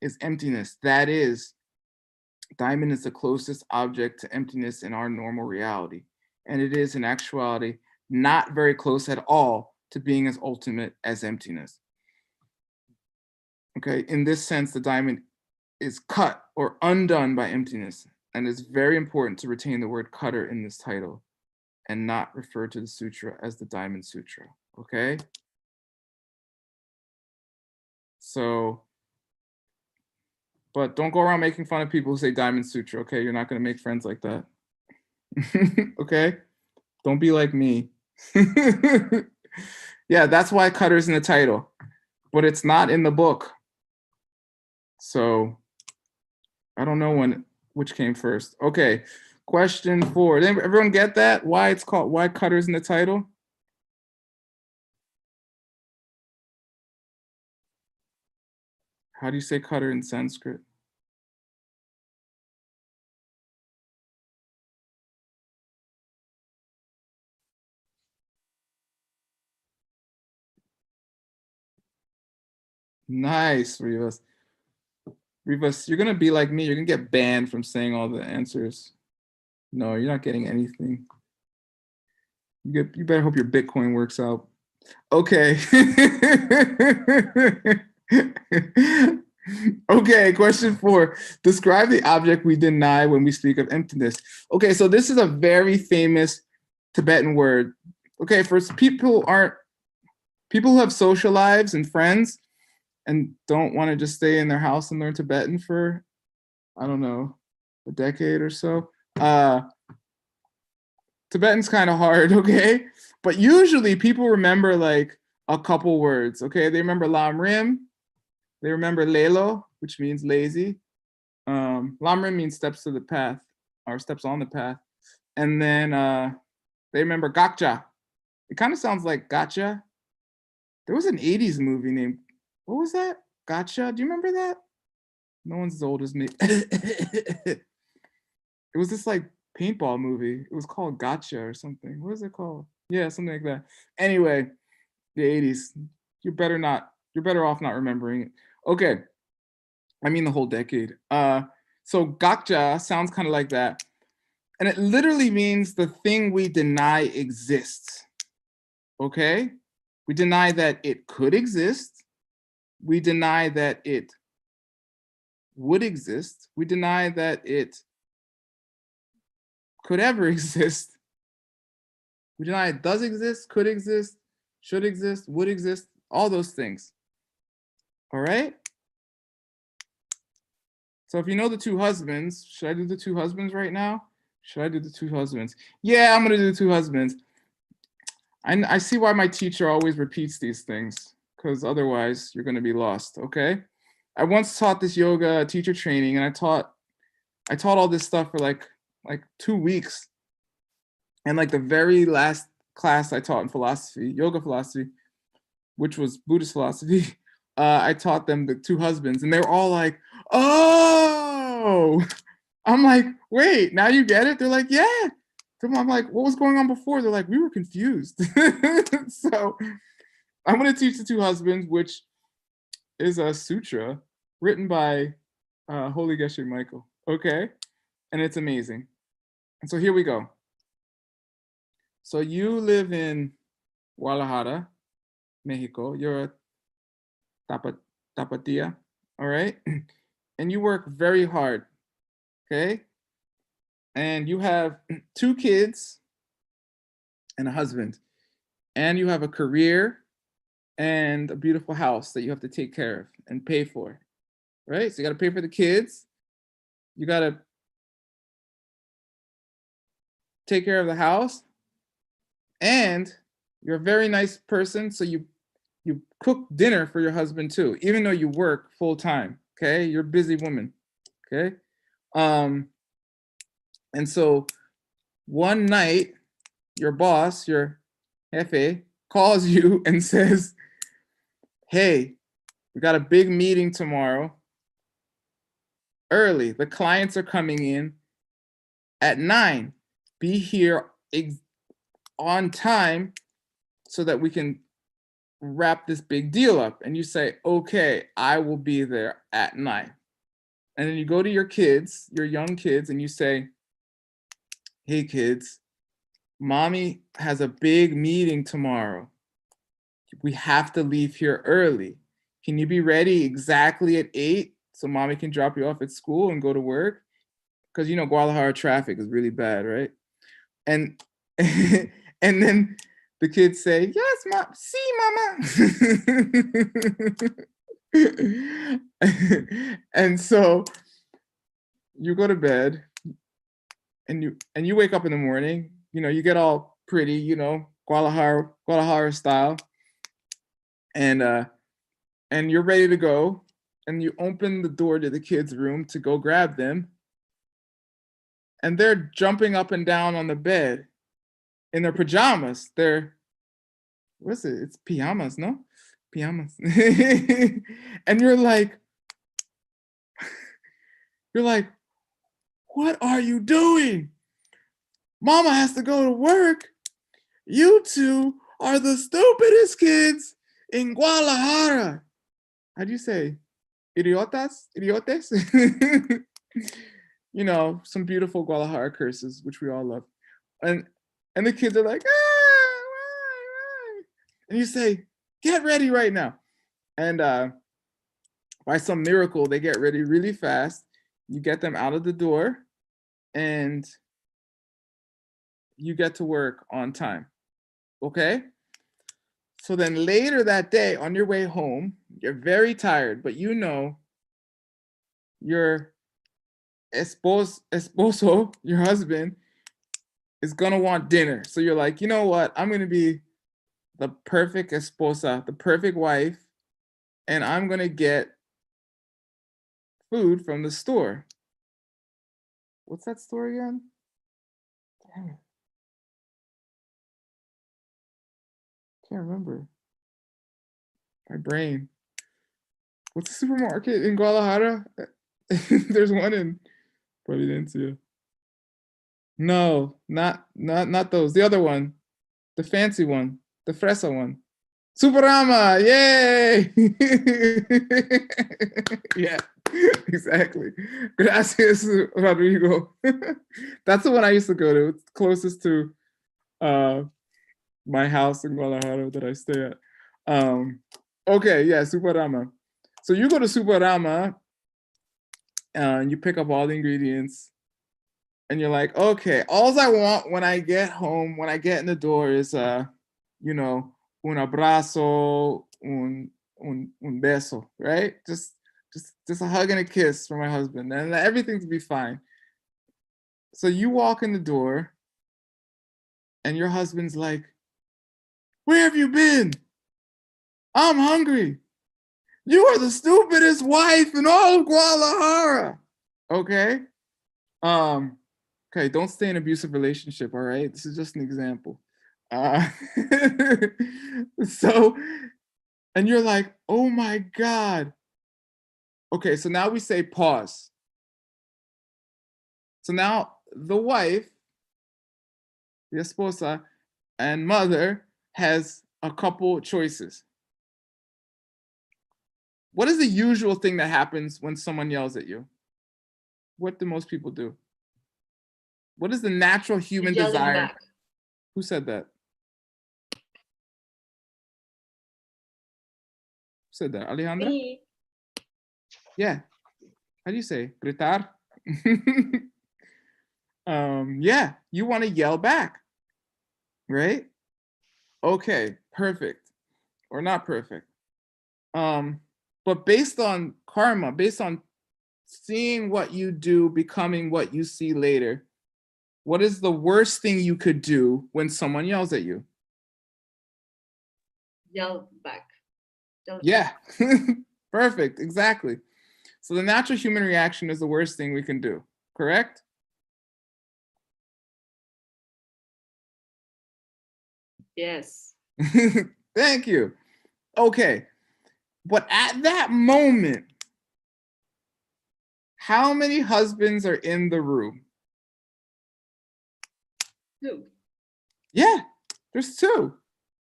is emptiness. That is, diamond is the closest object to emptiness in our normal reality. And it is, in actuality, not very close at all to being as ultimate as emptiness. Okay, in this sense, the diamond is cut or undone by emptiness. And it's very important to retain the word cutter in this title and not refer to the sutra as the Diamond Sutra, okay? So, but don't go around making fun of people who say Diamond Sutra, okay? You're not gonna make friends like that, okay? Don't be like me. Yeah, that's why cutter's in the title, but it's not in the book. So, I don't know which came first. Okay, question 4. Did everyone get that? Why cutter's in the title? How do you say cutter in Sanskrit? Nice, Rivas. Rivas, you're gonna be like me. You're gonna get banned from saying all the answers. No, you're not getting anything. You better hope your Bitcoin works out. Okay. Okay, question 4. Describe the object we deny when we speak of emptiness. Okay, so this is a very famous Tibetan word. Okay, for people who have social lives and friends and don't want to just stay in their house and learn Tibetan for, I don't know, a decade or so. Tibetan's kind of hard, okay? But usually people remember like a couple words, okay? They remember Lam Rim, They remember Lelo, which means lazy. Lamrim means steps to the path, or steps on the path. And then they remember Gakja. It kind of sounds like Gotcha. There was an 80s movie named, what was that? Gotcha? Do you remember that? No one's as old as me. It was this like paintball movie. It was called Gotcha or something. What is it called? Yeah, something like that. Anyway, the 80s. You're better off not remembering it. Okay. I mean the whole decade. So Gakja sounds kind of like that. And it literally means the thing we deny exists. Okay? We deny that it could exist. We deny that it would exist. We deny that it could ever exist. We deny it does exist, could exist, should exist, would exist, all those things. All right? So if you know the two husbands, should I do the two husbands right now? Should I do the two husbands? Yeah, I'm gonna do the two husbands. I see why my teacher always repeats these things, because otherwise you're gonna be lost, okay? I once taught this yoga teacher training, and I taught all this stuff for like 2 weeks. And like the very last class I taught in philosophy, yoga philosophy, which was Buddhist philosophy, I taught them the two husbands, and they were all like, oh, I'm like, wait, now you get it? They're like, yeah. So I'm like, what was going on before? They're like, we were confused. So I'm going to teach the two husbands, which is a sutra written by Holy Geshe Michael. Okay. And it's amazing. And so here we go. So you live in Guadalajara, Mexico. You're a Tapatía, all right? And you work very hard, okay? And you have 2 kids and a husband. And you have a career and a beautiful house that you have to take care of and pay for, right? So you got to pay for the kids. You got to take care of the house. And you're a very nice person, so you cook dinner for your husband too, even though you work full time, okay? You're a busy woman, okay? And so one night, your boss, your jefe, calls you and says, hey, we got a big meeting tomorrow, early. The clients are coming in at 9. Be here on time so that we can wrap this big deal up. And you say, okay, I will be there at 9. And then you go to your kids, your young kids, and you say, hey kids, mommy has a big meeting tomorrow. We have to leave here early. Can you be ready exactly at 8 so mommy can drop you off at school and go to work? Because you know Guadalajara traffic is really bad, right? And and then the kids say, yes, mom, see, mama. And so you go to bed and you wake up in the morning, you know, you get all pretty, you know, Guadalajara style. And you're ready to go. And you open the door to the kids' room to go grab them. And they're jumping up and down on the bed in their pajamas. What's it? It's pajamas, no? Pajamas. And you're like, what are you doing? Mama has to go to work. You two are the stupidest kids in Guadalajara. How do you say? Idiotas? Idiotes? You know, some beautiful Guadalajara curses, which we all love. And the kids are like, ah. And you say, get ready right now. And by some miracle, they get ready really fast. You get them out of the door and you get to work on time. Okay? So then later that day on your way home, you're very tired, but you know your esposo, your husband, is gonna want dinner. So you're like, you know what? I'm gonna be the perfect esposa, the perfect wife, and I'm gonna get food from the store. What's that store again? Damn it. Can't remember. My brain. What's the supermarket in Guadalajara? There's one in Providencia. No, not those. The other one, the fancy one, the fresa one. Superama, yay! Yeah, exactly. Gracias, Rodrigo. That's the one I used to go to. It's closest to my house in Guadalajara that I stay at. Okay, yeah, Superama. So you go to Superama and you pick up all the ingredients and you're like, okay, all I want when I get home, when I get in the door is, you know, un abrazo, un beso, right? Just a hug and a kiss for my husband and everything to be fine. So you walk in the door and your husband's like, where have you been? I'm hungry. You are the stupidest wife in all of Guadalajara. Okay? Okay, don't stay in an abusive relationship, all right? This is just an example. So, and you're like, oh my God. Okay, so now we say pause. So now the wife, the esposa, and mother has a couple choices. What is the usual thing that happens when someone yells at you? What do most people do? What is the natural human Yelling desire? back. Who said that? Who said that? Alejandra? Me. Yeah. How do you say? Gritar? Yeah, you want to yell back, right? Okay, perfect. Or not perfect. But based on karma, based on seeing what you do, becoming what you see later, what is the worst thing you could do when someone yells at you? Yell back. Yell Yeah, perfect, exactly. So the natural human reaction is the worst thing we can do, correct? Yes. Thank you. Okay, but at that moment, how many husbands are in the room? Two. Yeah, there's two.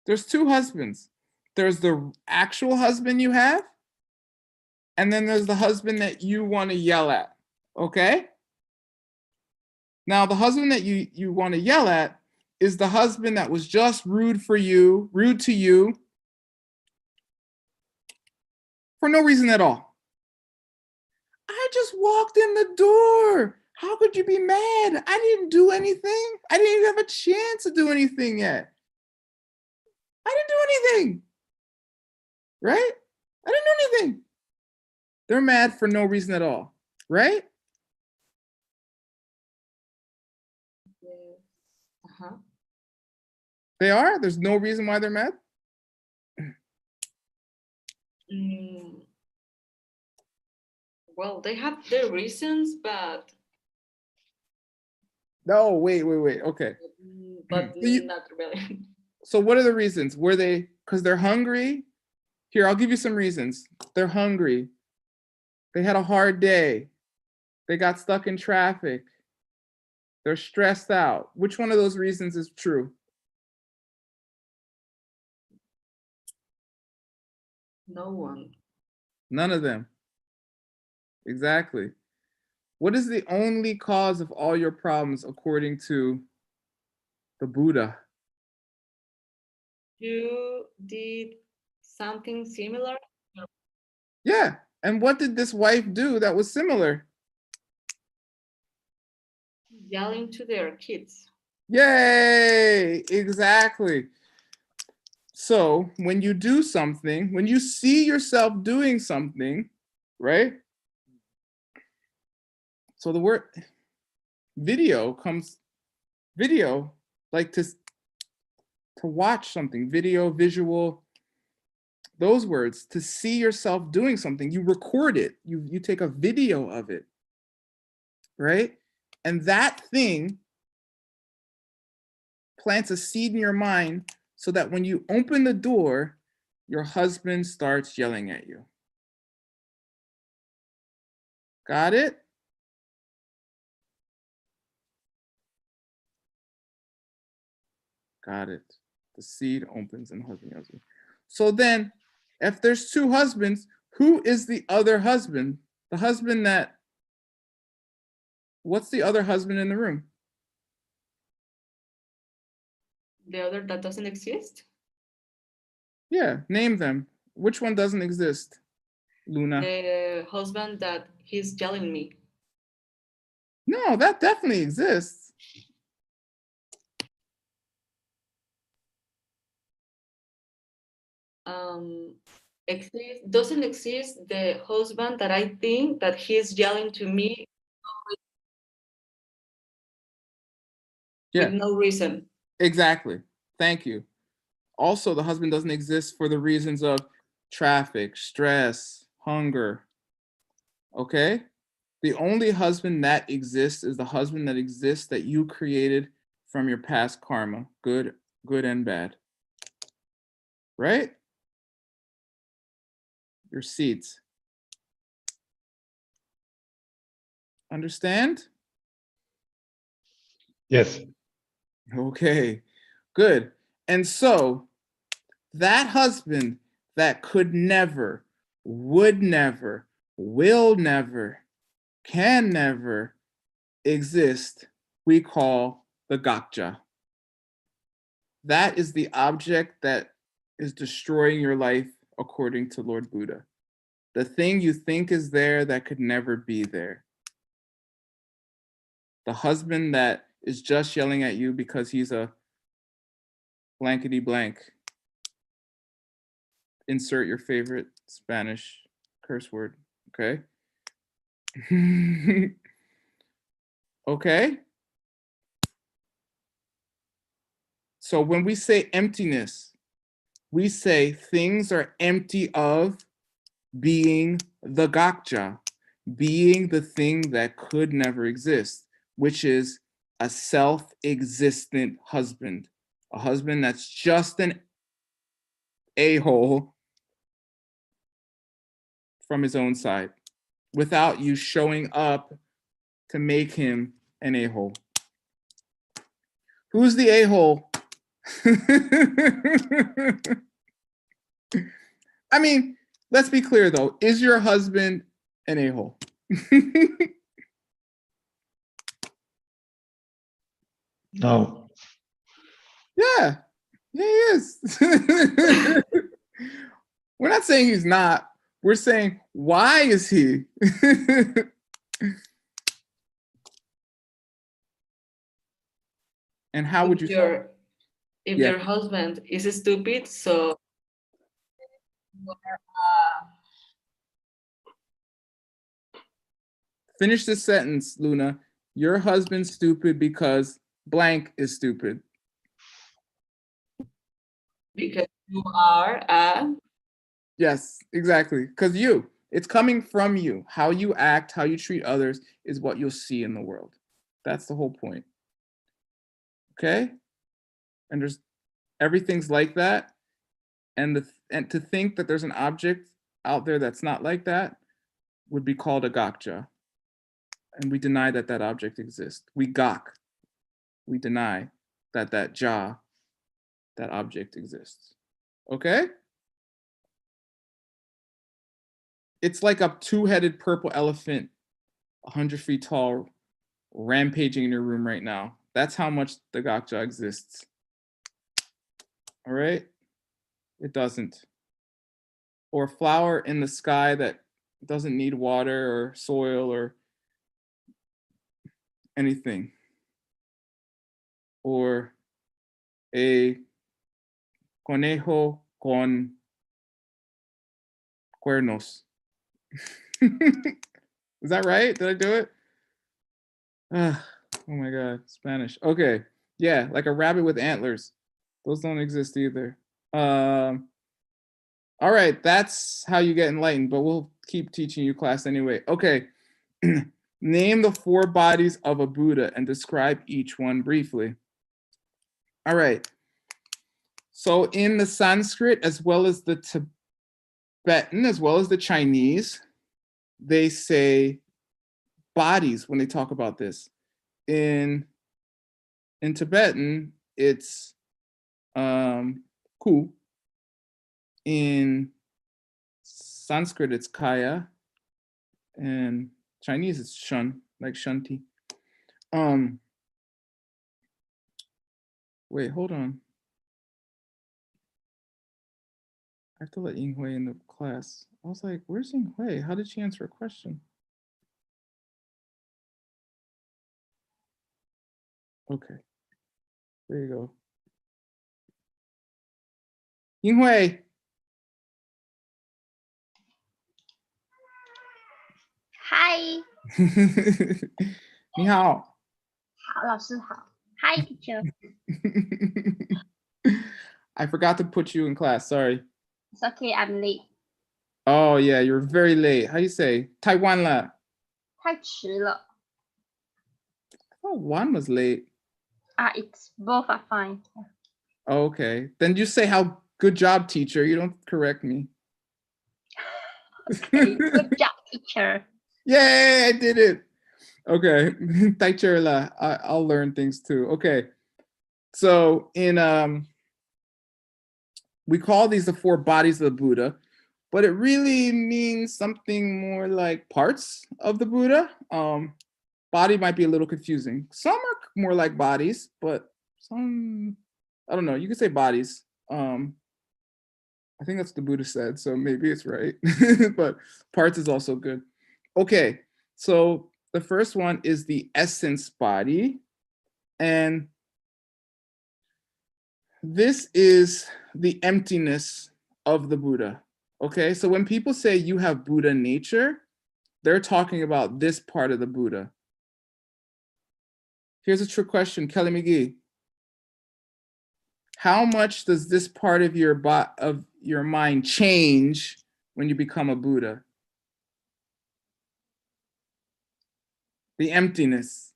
There's two husbands. There's the actual husband you have, and then there's the husband that you want to yell at, okay? Now, the husband that you want to yell at is the husband that was just rude to you for no reason at all. I just walked in the door. How could you be mad? I didn't do anything. I didn't even have a chance to do anything yet. I didn't do anything. Right? I didn't do anything. They're mad for no reason at all. Right? Yes. Uh-huh. They are? There's no reason why they're mad? Well, they have their reasons, but No, wait. Okay. but not really. So what are the reasons? Were they because they're hungry? Here, I'll give you some reasons. They're hungry. They had a hard day. They got stuck in traffic. They're stressed out. Which one of those reasons is true? No one. None of them. Exactly. What is the only cause of all your problems according to the Buddha? You did something similar? Yeah. And what did this wife do that was similar? Yelling to their kids. Yay! Exactly. So when you do something, when you see yourself doing something, right? So the word video comes, video, like to watch something, video, visual, those words, to see yourself doing something. You record it. You take a video of it, right? And that thing plants a seed in your mind so that when you open the door, your husband starts yelling at you. Got it? Got it. The seed opens and the husband yells at you. So then, if there's two husbands, who is the other husband? The husband that, what's the other husband in the room? The other that doesn't exist? Yeah, name them. Which one doesn't exist, Luna? The husband that he's yelling me. No, that definitely exists. Doesn't exist the husband that I think that he's yelling to me Yeah, with no reason. exactly. Thank you. Also, the husband doesn't exist for the reasons of traffic, stress, hunger. Okay? The only husband that exists is the husband that exists that you created from your past karma, good and bad. Right? Your seeds. Understand? Yes. Okay, good. And so that husband that could never, would never, will never, can never exist, we call the Gakja. That is the object that is destroying your life according to Lord Buddha. The thing you think is there that could never be there. The husband that is just yelling at you because he's a blankety blank. Insert your favorite Spanish curse word, okay? Okay? So when we say emptiness, we say things are empty of being the Gakja, being the thing that could never exist, which is a self-existent husband, a husband that's just an a-hole from his own side, without you showing up to make him an a-hole. Who's the a-hole? I mean, let's be clear though. Is your husband an a-hole? No. Yeah, he is. We're not saying he's not. We're saying, why is he? And how would you solve? If Yeah. your husband is stupid, so Finish this sentence, Luna. Your husband's stupid because blank is stupid. because you are a Yes, exactly. Because it's coming from you. How you act, how you treat others is what you'll see in the world. That's the whole point. Okay? And everything's like that. And to think that there's an object out there that's not like that would be called a gakja. And we deny that that object exists. We deny that that object exists. Okay? It's like a two-headed purple elephant, 100 feet tall, rampaging in your room right now. That's how much the gakja exists. All right? It doesn't. Or a flower in the sky that doesn't need water or soil or anything. Or a conejo con cuernos. Is that right? Did I do it? Oh my God, Spanish. Okay, yeah, like a rabbit with antlers. Those don't exist either. All right, that's how you get enlightened, but we'll keep teaching you class anyway. Okay, name the 4 bodies of a Buddha and describe each one briefly. All right, so in the Sanskrit, as well as the Tibetan, as well as the Chinese, they say bodies when they talk about this. In Tibetan, it's ku. In Sanskrit, it's kaya, and Chinese, it's shun, like shanti. Wait, hold on. I have to let Ying Hui in the class. I was like, where's Ying Hui? How did she answer a question? Okay, there you go. Ying Hui. 嗨，你好。好，老师好。Hi, teacher. I forgot to put you in class, sorry. It's okay, I'm late. Oh yeah, you're very late. How do you say? Taiwan la. 太迟了。I thought one was late. It's both are fine. Oh, okay. Then you say how good job, teacher. You don't correct me. Okay, good job, teacher. Yay, I did it. Okay. Teacher la. I'll learn things too. Okay. So in we call these the 4 bodies of the Buddha, but it really means something more like parts of the Buddha. Body might be a little confusing. Some are more like bodies, but some, I don't know, you could say bodies. I think that's what the Buddha said, so maybe it's right, but parts is also good. Okay, so the first one is the essence body, and this is the emptiness of the Buddha. Okay, so when people say you have Buddha nature, they're talking about this part of the Buddha. Here's a trick question, Kelly McGee. How much does this part of your mind change when you become a Buddha? The emptiness.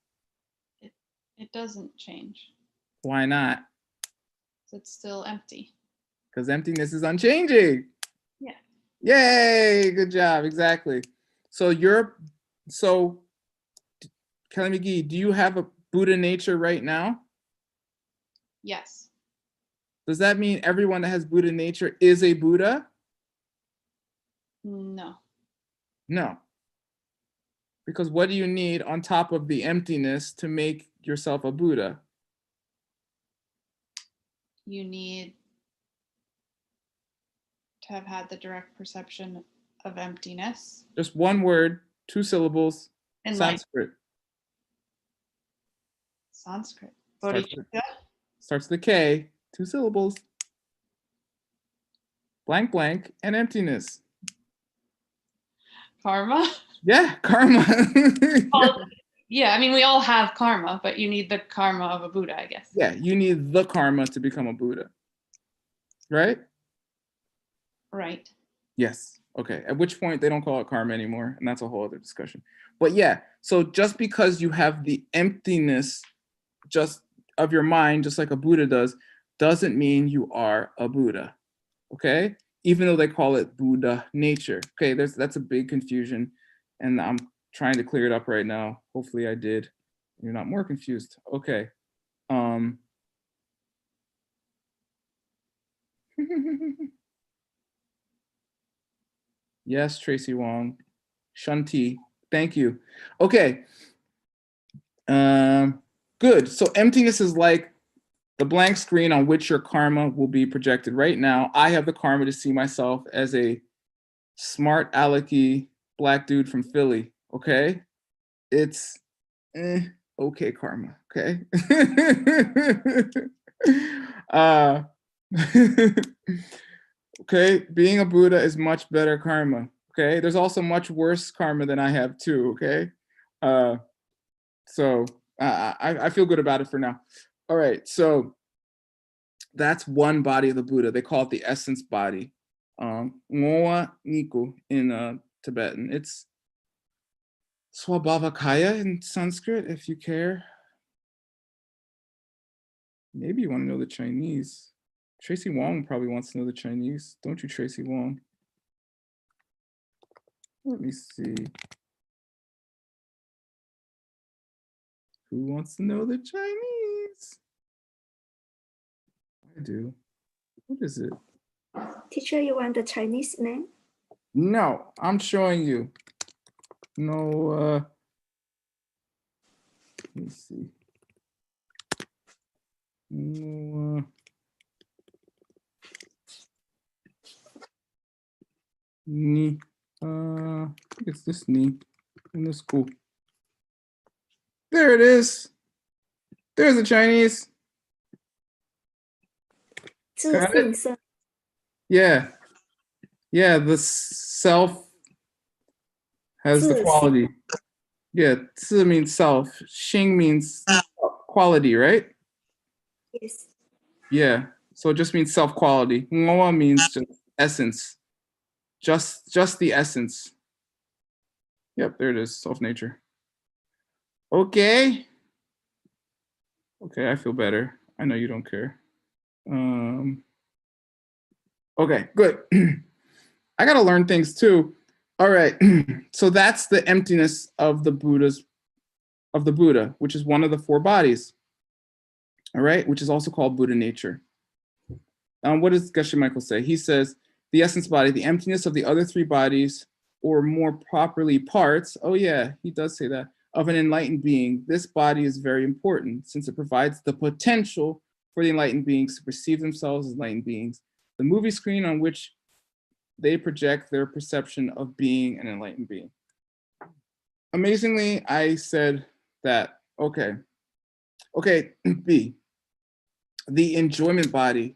It doesn't change. Why not? It's still empty. Because emptiness is unchanging. Yeah. Yay, good job, exactly. So Kelly McGee, do you have a Buddha nature right now? Yes. Does that mean everyone that has Buddha nature is a Buddha? No. No. Because what do you need on top of the emptiness to make yourself a Buddha? You need to have had the direct perception of emptiness. Just one word, 2 syllables, And like Sanskrit. Sanskrit. Starts Bodhicitta. Starts with a K, 2 syllables. Blank, blank, and emptiness. Karma. Yeah, karma. Well, yeah, I mean, we all have karma, but you need the karma of a Buddha, I guess. Yeah, you need the karma to become a Buddha. Right? Right. Yes. Okay. At which point they don't call it karma anymore, and that's a whole other discussion. But yeah, so just because you have the emptiness just of your mind, just like a Buddha does, doesn't mean you are a Buddha. Okay? Even though they call it Buddha nature. Okay, that's a big confusion, and I'm trying to clear it up right now. Hopefully I did. You're not more confused. Okay. Yes, Tracy Wong. Shanti, thank you. Okay. Good. So emptiness is like the blank screen on which your karma will be projected. Right now, I have the karma to see myself as a smart alecky black dude from Philly. Okay. It's okay karma. Okay. Okay, being a Buddha is much better karma. Okay, there's also much worse karma than I have too. Okay, so I feel good about it for now. All right, so that's one body of the Buddha. They call it the essence body. Ngoa Niku in Tibetan. It's Swabhavakaya in Sanskrit, if you care. Maybe you want to know the Chinese. Tracy Wong probably wants to know the Chinese. Don't you, Tracy Wong? Let me see. Who wants to know the Chinese? I do. What is it? Teacher, you want the Chinese name? No, I'm showing you. No, let me see. No, ni, it's this ni in the school. There it is. There's the Chinese. Got it? 自信生 Yeah. Yeah, the self has the 自信 quality. Yeah, 自 means self. Xing means quality, right? Yes. Yeah. So it just means self quality. Ngoa means just essence. Just the essence. Yep, there it is. Self nature. Okay. Okay, I feel better. I know you don't care. Okay, good. I gotta learn things too. All right. So that's the emptiness of the Buddha, which is one of the four bodies. All right, which is also called Buddha nature. What does Geshe Michael say? He says, the essence body, the emptiness of the other three bodies, or more properly parts, oh yeah, he does say that, of an enlightened being. This body is very important since it provides the potential for the enlightened beings to perceive themselves as enlightened beings. The movie screen on which they project their perception of being an enlightened being. Amazingly, I said that, okay, B, the enjoyment body.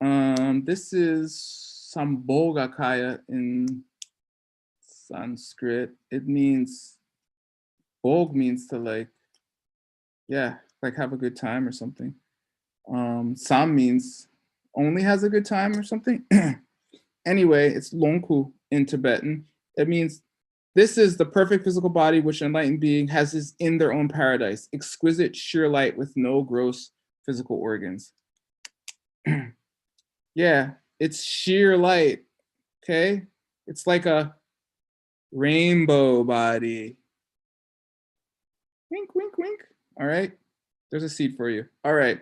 This is Sambhogakaya in Sanskrit. It means, Bhog means to like, yeah, like have a good time or something. Sam means only has a good time or something. Anyway, it's Longku in Tibetan. It means this is the perfect physical body which an enlightened being has is in their own paradise, exquisite sheer light with no gross physical organs. Yeah, it's sheer light, okay? It's like a rainbow body. Wink, wink, wink. All right, there's a seed for you. All right,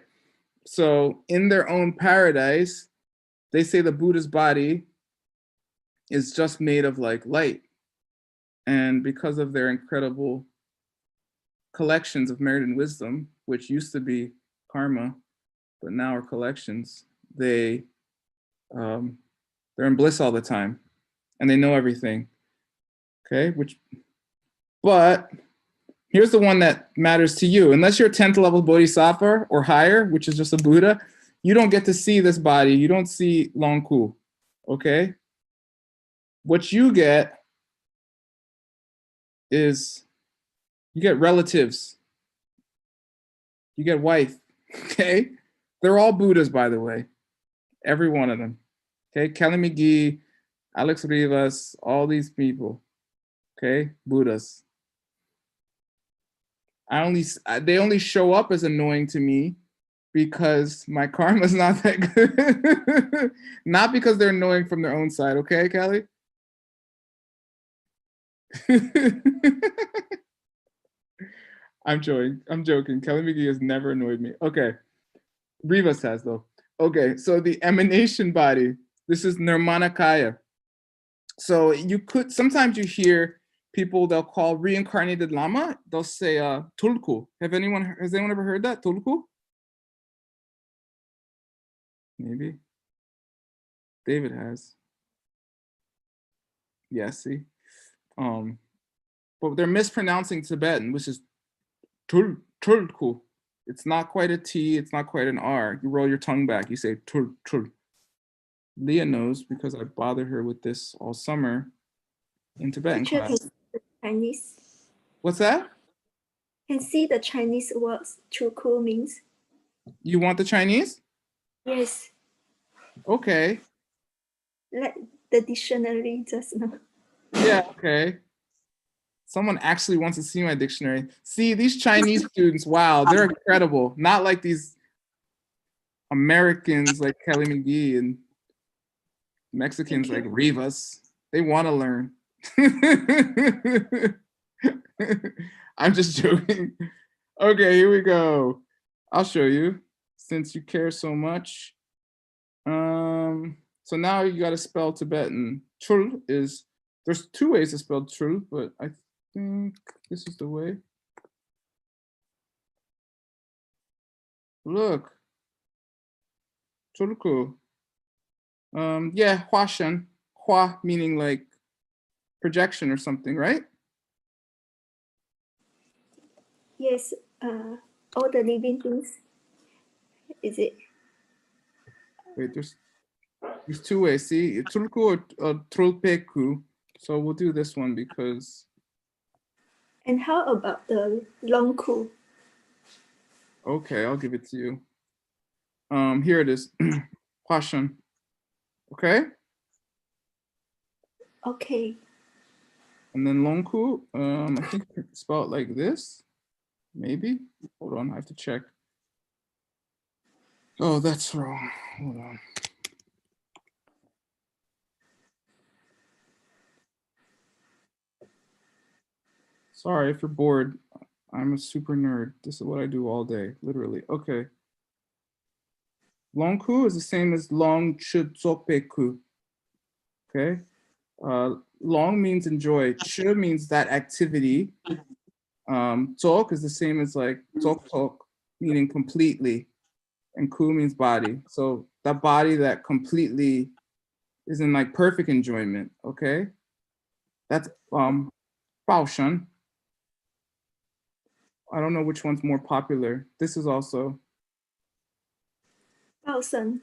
so in their own paradise, they say the Buddha's body is just made of like light. And because of their incredible collections of merit and wisdom, which used to be karma, but now are collections, they're in bliss all the time and they know everything. Okay, but here's the one that matters to you. Unless you're a 10th level bodhisattva or higher, which is just a Buddha, you don't get to see this body. You don't see Longku, okay? What you get is you get relatives. You get wife, okay? They're all Buddhas, by the way. Every one of them. Okay, Kelly McGee, Alex Rivas, all these people, okay? Buddhas. They only show up as annoying to me because my karma's not that good. Not because they're annoying from their own side, okay, Kelly? I'm joking. Kelly McGee has never annoyed me. Okay. Rivas has though. Okay, so the emanation body. This is Nirmanakaya. So sometimes you hear people, they'll call reincarnated Lama, they'll say Tulku. Has anyone ever heard that? Tulku? Maybe. David has. Yeah, see. But they're mispronouncing Tibetan, which is Tulku. It's not quite a T, it's not quite an R. You roll your tongue back, you say tul. Leah knows because I bothered her with this all summer in Tibetan Teacher class. can see the Chinese. What's that? Can see the Chinese words "chuku" means. You want the Chinese? Yes. Okay. like the dictionary just now. Yeah, okay. Someone actually wants to see my dictionary. See, these Chinese students, wow, they're incredible. Not like these Americans like Kelly McGee and Mexicans like Rivas. They want to learn. I'm just joking. Okay, here we go. I'll show you since you care so much. So now you got to spell Tibetan. Chul is, there's two ways to spell chul, but I think this is the way. Look. Chulku. Yeah, Huashan. Hua meaning like projection or something, right? Yes, all the living things. Is it? Wait, there's two ways. See, Chulku or Trulpeku. So we'll do this one because. And how about the long ku? Okay, I'll give it to you. Here it is. Huashan. Okay. Okay. And then Longku, I think it's spelled like this. Maybe. Hold on, I have to check. Oh, that's wrong. Hold on. Sorry if you're bored. I'm a super nerd. This is what I do all day, literally. Okay. Longku is the same as Long Chutsopeku. Okay. Long means enjoy. Ch means that activity. Tok is the same as like tok, meaning completely. And ku means body. So that body that completely is in like perfect enjoyment. Okay. That's Baoshan. I don't know which one's more popular. This is also. Baoshan.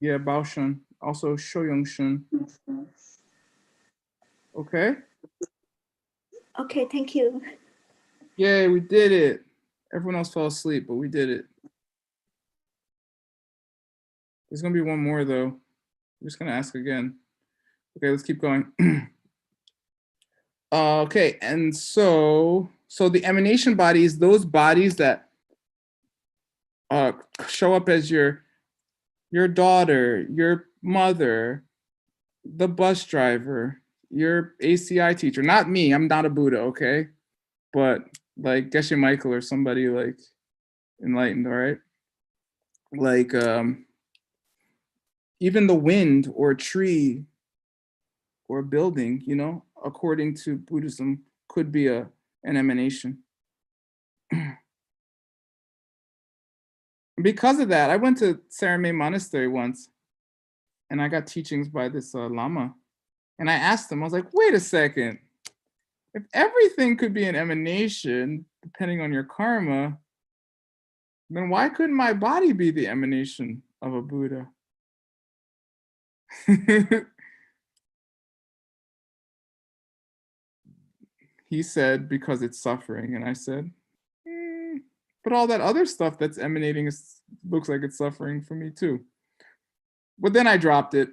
Yeah, Baoshan. Also Shoyongshan. Okay. Okay, thank you. Yay, we did it. Everyone else fell asleep, but we did it. There's gonna be one more though. I'm just gonna ask again. Okay, let's keep going. Okay, and so the emanation bodies, those bodies that show up as your daughter, your mother, the bus driver, your ACI teacher. Not me. I'm not a Buddha. Okay, but like Geshe Michael or somebody like enlightened. All right, like even the wind or a tree or a building, you know, according to Buddhism, could be an emanation. Because of that, I went to Saramay Monastery once, and I got teachings by this Lama. And I asked him, I was like, wait a second. If everything could be an emanation, depending on your karma, then why couldn't my body be the emanation of a Buddha? He said, because it's suffering. And I said, but all that other stuff that's emanating looks like it's suffering for me too. But then I dropped it.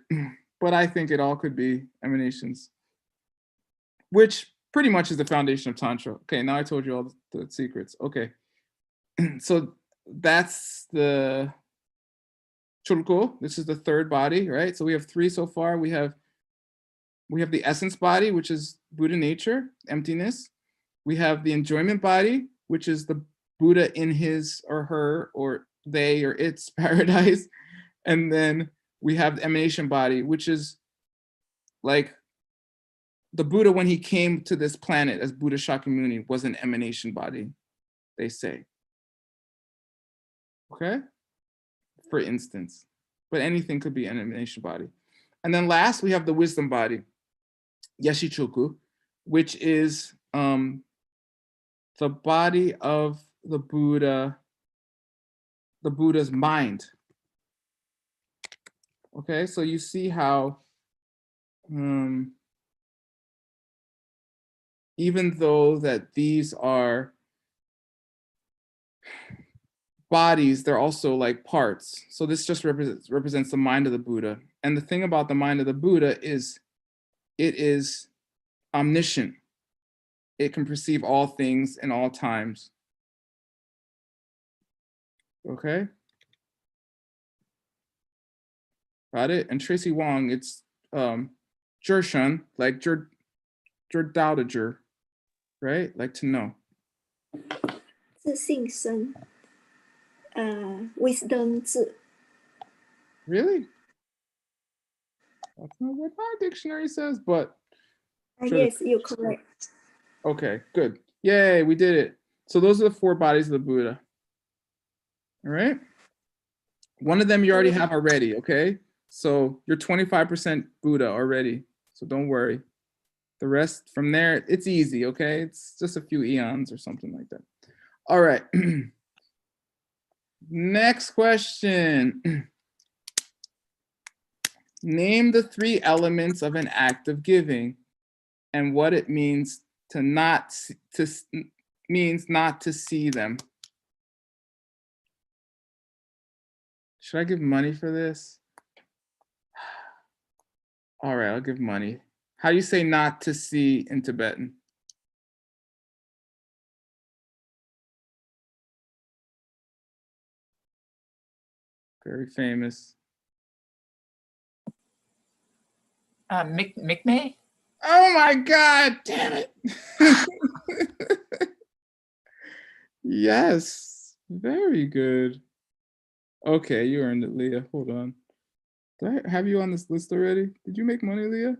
But I think it all could be emanations, which pretty much is the foundation of Tantra. Okay, now I told you all the secrets. Okay, so that's the Chulko. This is the third body, right? So we have three so far. We have the essence body, which is Buddha nature, emptiness. We have the enjoyment body, which is the Buddha in his or her or they or its paradise. And then we have the emanation body, which is like the Buddha when he came to this planet as Buddha Shakyamuni was an emanation body, they say. Okay? For instance, but anything could be an emanation body. And then last, we have the wisdom body, Yeshichoku, which is the body of the Buddha, the Buddha's mind. Okay, so you see how even though that these are bodies, they're also like parts. So this just represents the mind of the Buddha. And the thing about the mind of the Buddha is it is omniscient. It can perceive all things in all times. Okay? Got it? And Tracy Wong, it's Jershan, like Jer Dao to Jer, right? Like to know. 自信生 wisdom 字 Really? That's not what my dictionary says, but sure. Yes, you're correct. Okay, good. Yay, we did it. So those are the 4 bodies of the Buddha. All right. One of them you already have already, okay? So you're 25% Buddha already. So don't worry. The rest from there, it's easy, okay? It's just a few eons or something like that. All right. Next question. Name the 3 elements of an act of giving and what it means to not see them. Should I give money for this? All right, I'll give money. How do you say not to see in Tibetan? Very famous. Mikme? Oh my God, damn it. Yes, very good. Okay, you earned it, Leah. Hold on. Did I have you on this list already? Did you make money, Leah? Is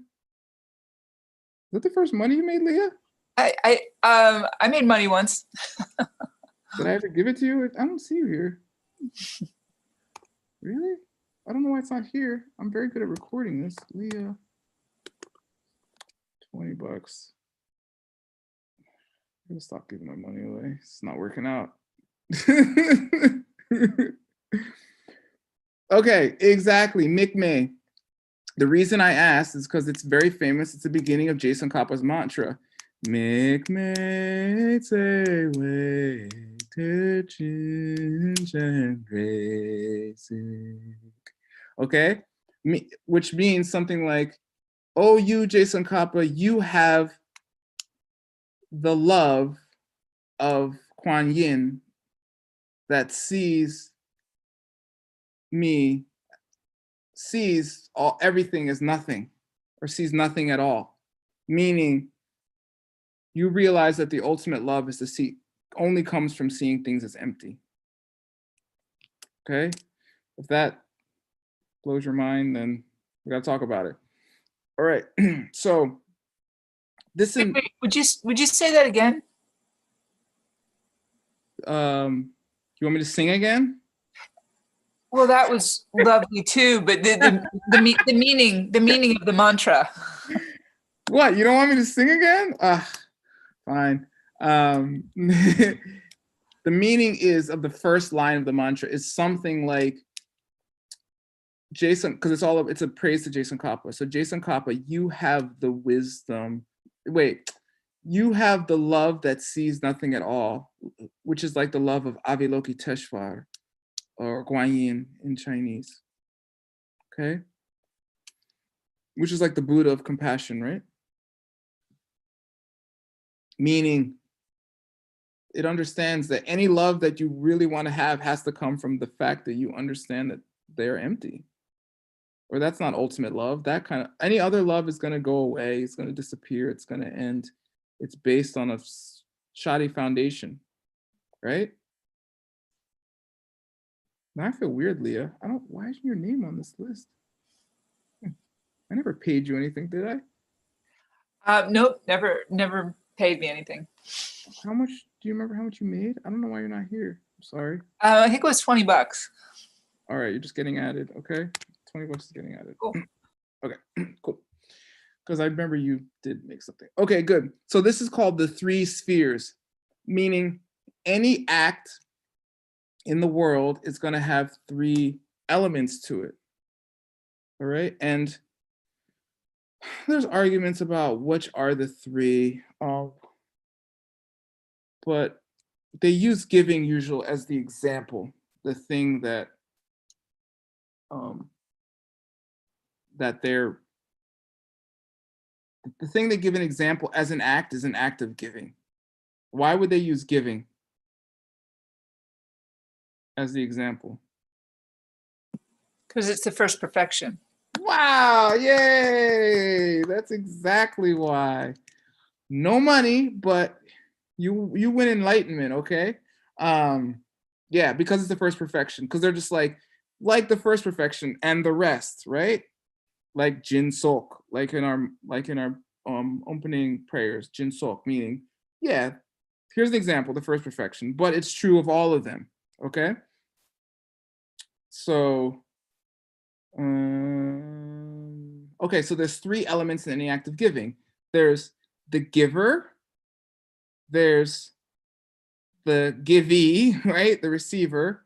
that the first money you made, Leah? I made money once. Did I have to give it to you? I don't see you here. Really? I don't know why it's not here. I'm very good at recording this. Leah, $20. I'm gonna stop giving my money away. It's not working out. Okay, exactly. Mikme. The reason I asked is because it's very famous. It's the beginning of Jason Kappa's mantra. Mikme te wei te chin okay, which means something like, oh, you, Jason Kappa, you have the love of Kuan Yin that sees me, sees everything as nothing, or sees nothing at all. Meaning, you realize that the ultimate love is to see, only comes from seeing things as empty. Okay? If that blows your mind, then we gotta talk about it. All right. So this is Wait, would you say that again? you want me to sing again? Well, that was lovely too, but the meaning of the mantra. What, you don't want me to sing again? Fine. The meaning is of the first line of the mantra is something like Jason, because it's a praise to Jason Kappa. So Jason Kappa, you have the wisdom. Wait, you have the love that sees nothing at all, which is like the love of Avalokiteshvara or Guanyin in Chinese. Okay? Which is like the Buddha of compassion, right? Meaning, it understands that any love that you really want to have has to come from the fact that you understand that they're empty. Or that's not ultimate love. That kind of, any other love is going to go away. It's going to disappear. It's going to end. It's based on a shoddy foundation, right? Now I feel weird, Leah. Why isn't your name on this list? I never paid you anything, did I? Nope, never paid me anything. How much, do you remember how much you made? I don't know why you're not here. I'm sorry. I think it was $20. All right, you're just getting added, okay? $20 is getting added. Cool. Okay, cool. Because I remember you did make something. Okay, good. So this is called the 3 spheres, meaning any act in the world is going to have 3 elements to it. All right, and there's arguments about which are the 3, but they use giving usually as the example. the thing that they're, the thing they give an example as an act is an act of giving. Why would they use giving as the example? Because it's the first perfection. Wow, yay! That's exactly why. No money, but you win enlightenment, okay? Yeah, because it's the first perfection. Because they're just like the first perfection and the rest, right? Like Jin Sok, like in our opening prayers, Jin Sok, meaning, yeah, here's an example, the first perfection, but it's true of all of them, okay? So, okay, so there's 3 elements in any act of giving. There's the giver, there's the givee, right? The receiver,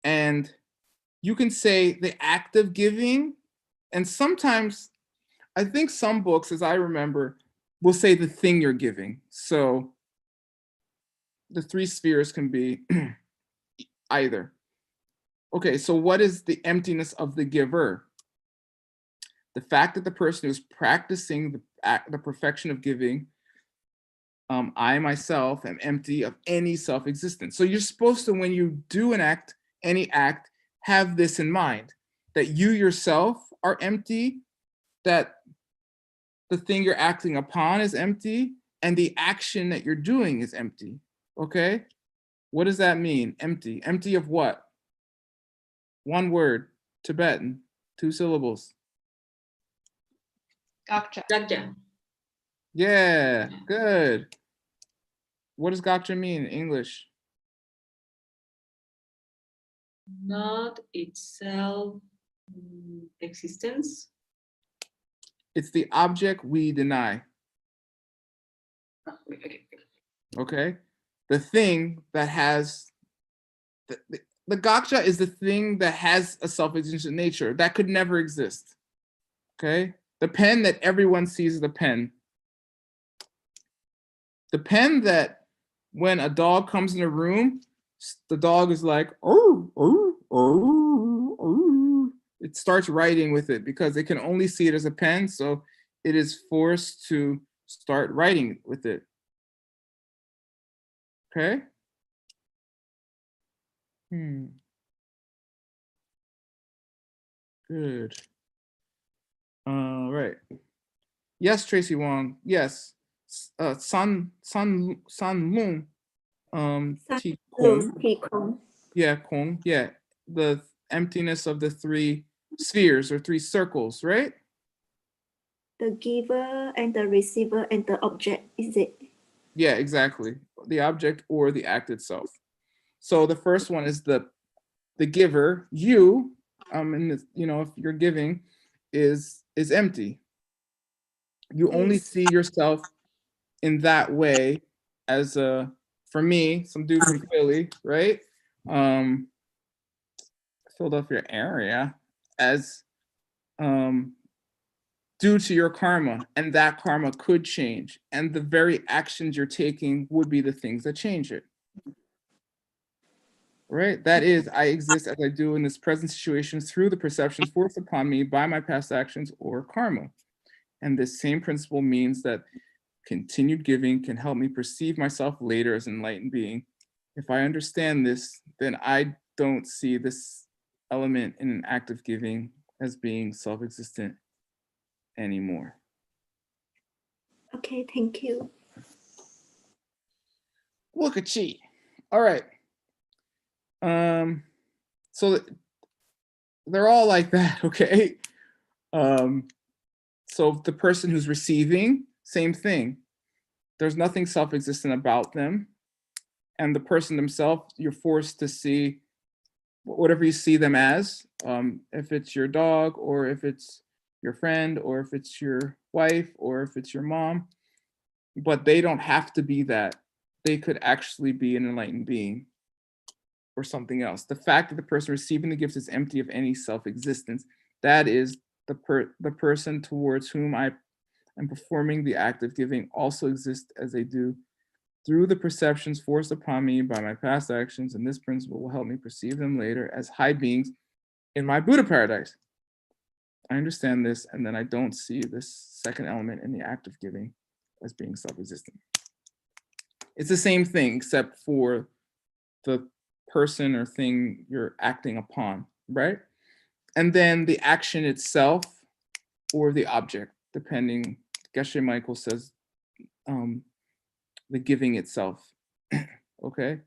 and you can say the act of giving, and sometimes, I think some books, as I remember, will say the thing you're giving. So the 3 spheres can be either. Okay, so what is the emptiness of the giver? The fact that the person who's practicing the perfection of giving, I myself am empty of any self-existence. So you're supposed to, when you do an act, any act, have this in mind, that you yourself are empty, that the thing you're acting upon is empty, and the action that you're doing is empty, okay? What does that mean, empty? Empty of what? One word, Tibetan, 2 syllables. Gotcha. Gotcha. Yeah, good. What does gotcha mean in English? Not itself existence. It's the object we deny, Okay. okay? The thing that has, the gotcha is the thing that has a self-existent nature that could never exist, okay? The pen that everyone sees is the pen. The pen that when a dog comes in a room, the dog is like, oh, oh, oh, oh. It starts writing with it because it can only see it as a pen, so it is forced to start writing with it. Okay? Good. Right. Yes, Tracy Wong. Yes. Sun Moon. Qi Kong. Kong. Yeah, Kong. Yeah. The emptiness of the 3 spheres or 3 circles, right? The giver and the receiver and the object, is it? Yeah, exactly. The object or the act itself. So the first one is the giver. You, and this, you know, if you're giving, is empty. You only Yes. see yourself in that way as a, for me, some dude from Philly, right? Philadelphia area, as due to your karma, and that karma could change, and the very actions you're taking would be the things that change it. Right? That is, I exist as I do in this present situation through the perceptions forced upon me by my past actions or karma. And this same principle means that continued giving can help me perceive myself later as an enlightened being. If I understand this, then I don't see this element in an act of giving as being self-existent anymore. Okay, thank you. Look at you. All right. So they're all like that, okay? So the person who's receiving, same thing. There's nothing self-existent about them. And the person themselves, you're forced to see whatever you see them as, if it's your dog, or if it's your friend, or if it's your wife, or if it's your mom. But they don't have to be that. They could actually be an enlightened being or something else. The fact that the person receiving the gifts is empty of any self-existence, that is the person towards whom I am performing the act of giving also exists as they do through the perceptions forced upon me by my past actions, and this principle will help me perceive them later as high beings in my Buddha paradise. I understand this, and then I don't see this second element in the act of giving as being self-existent. It's the same thing, except for the person or thing you're acting upon, right? And then the action itself or the object, depending. Geshe Michael says the giving itself. Okay.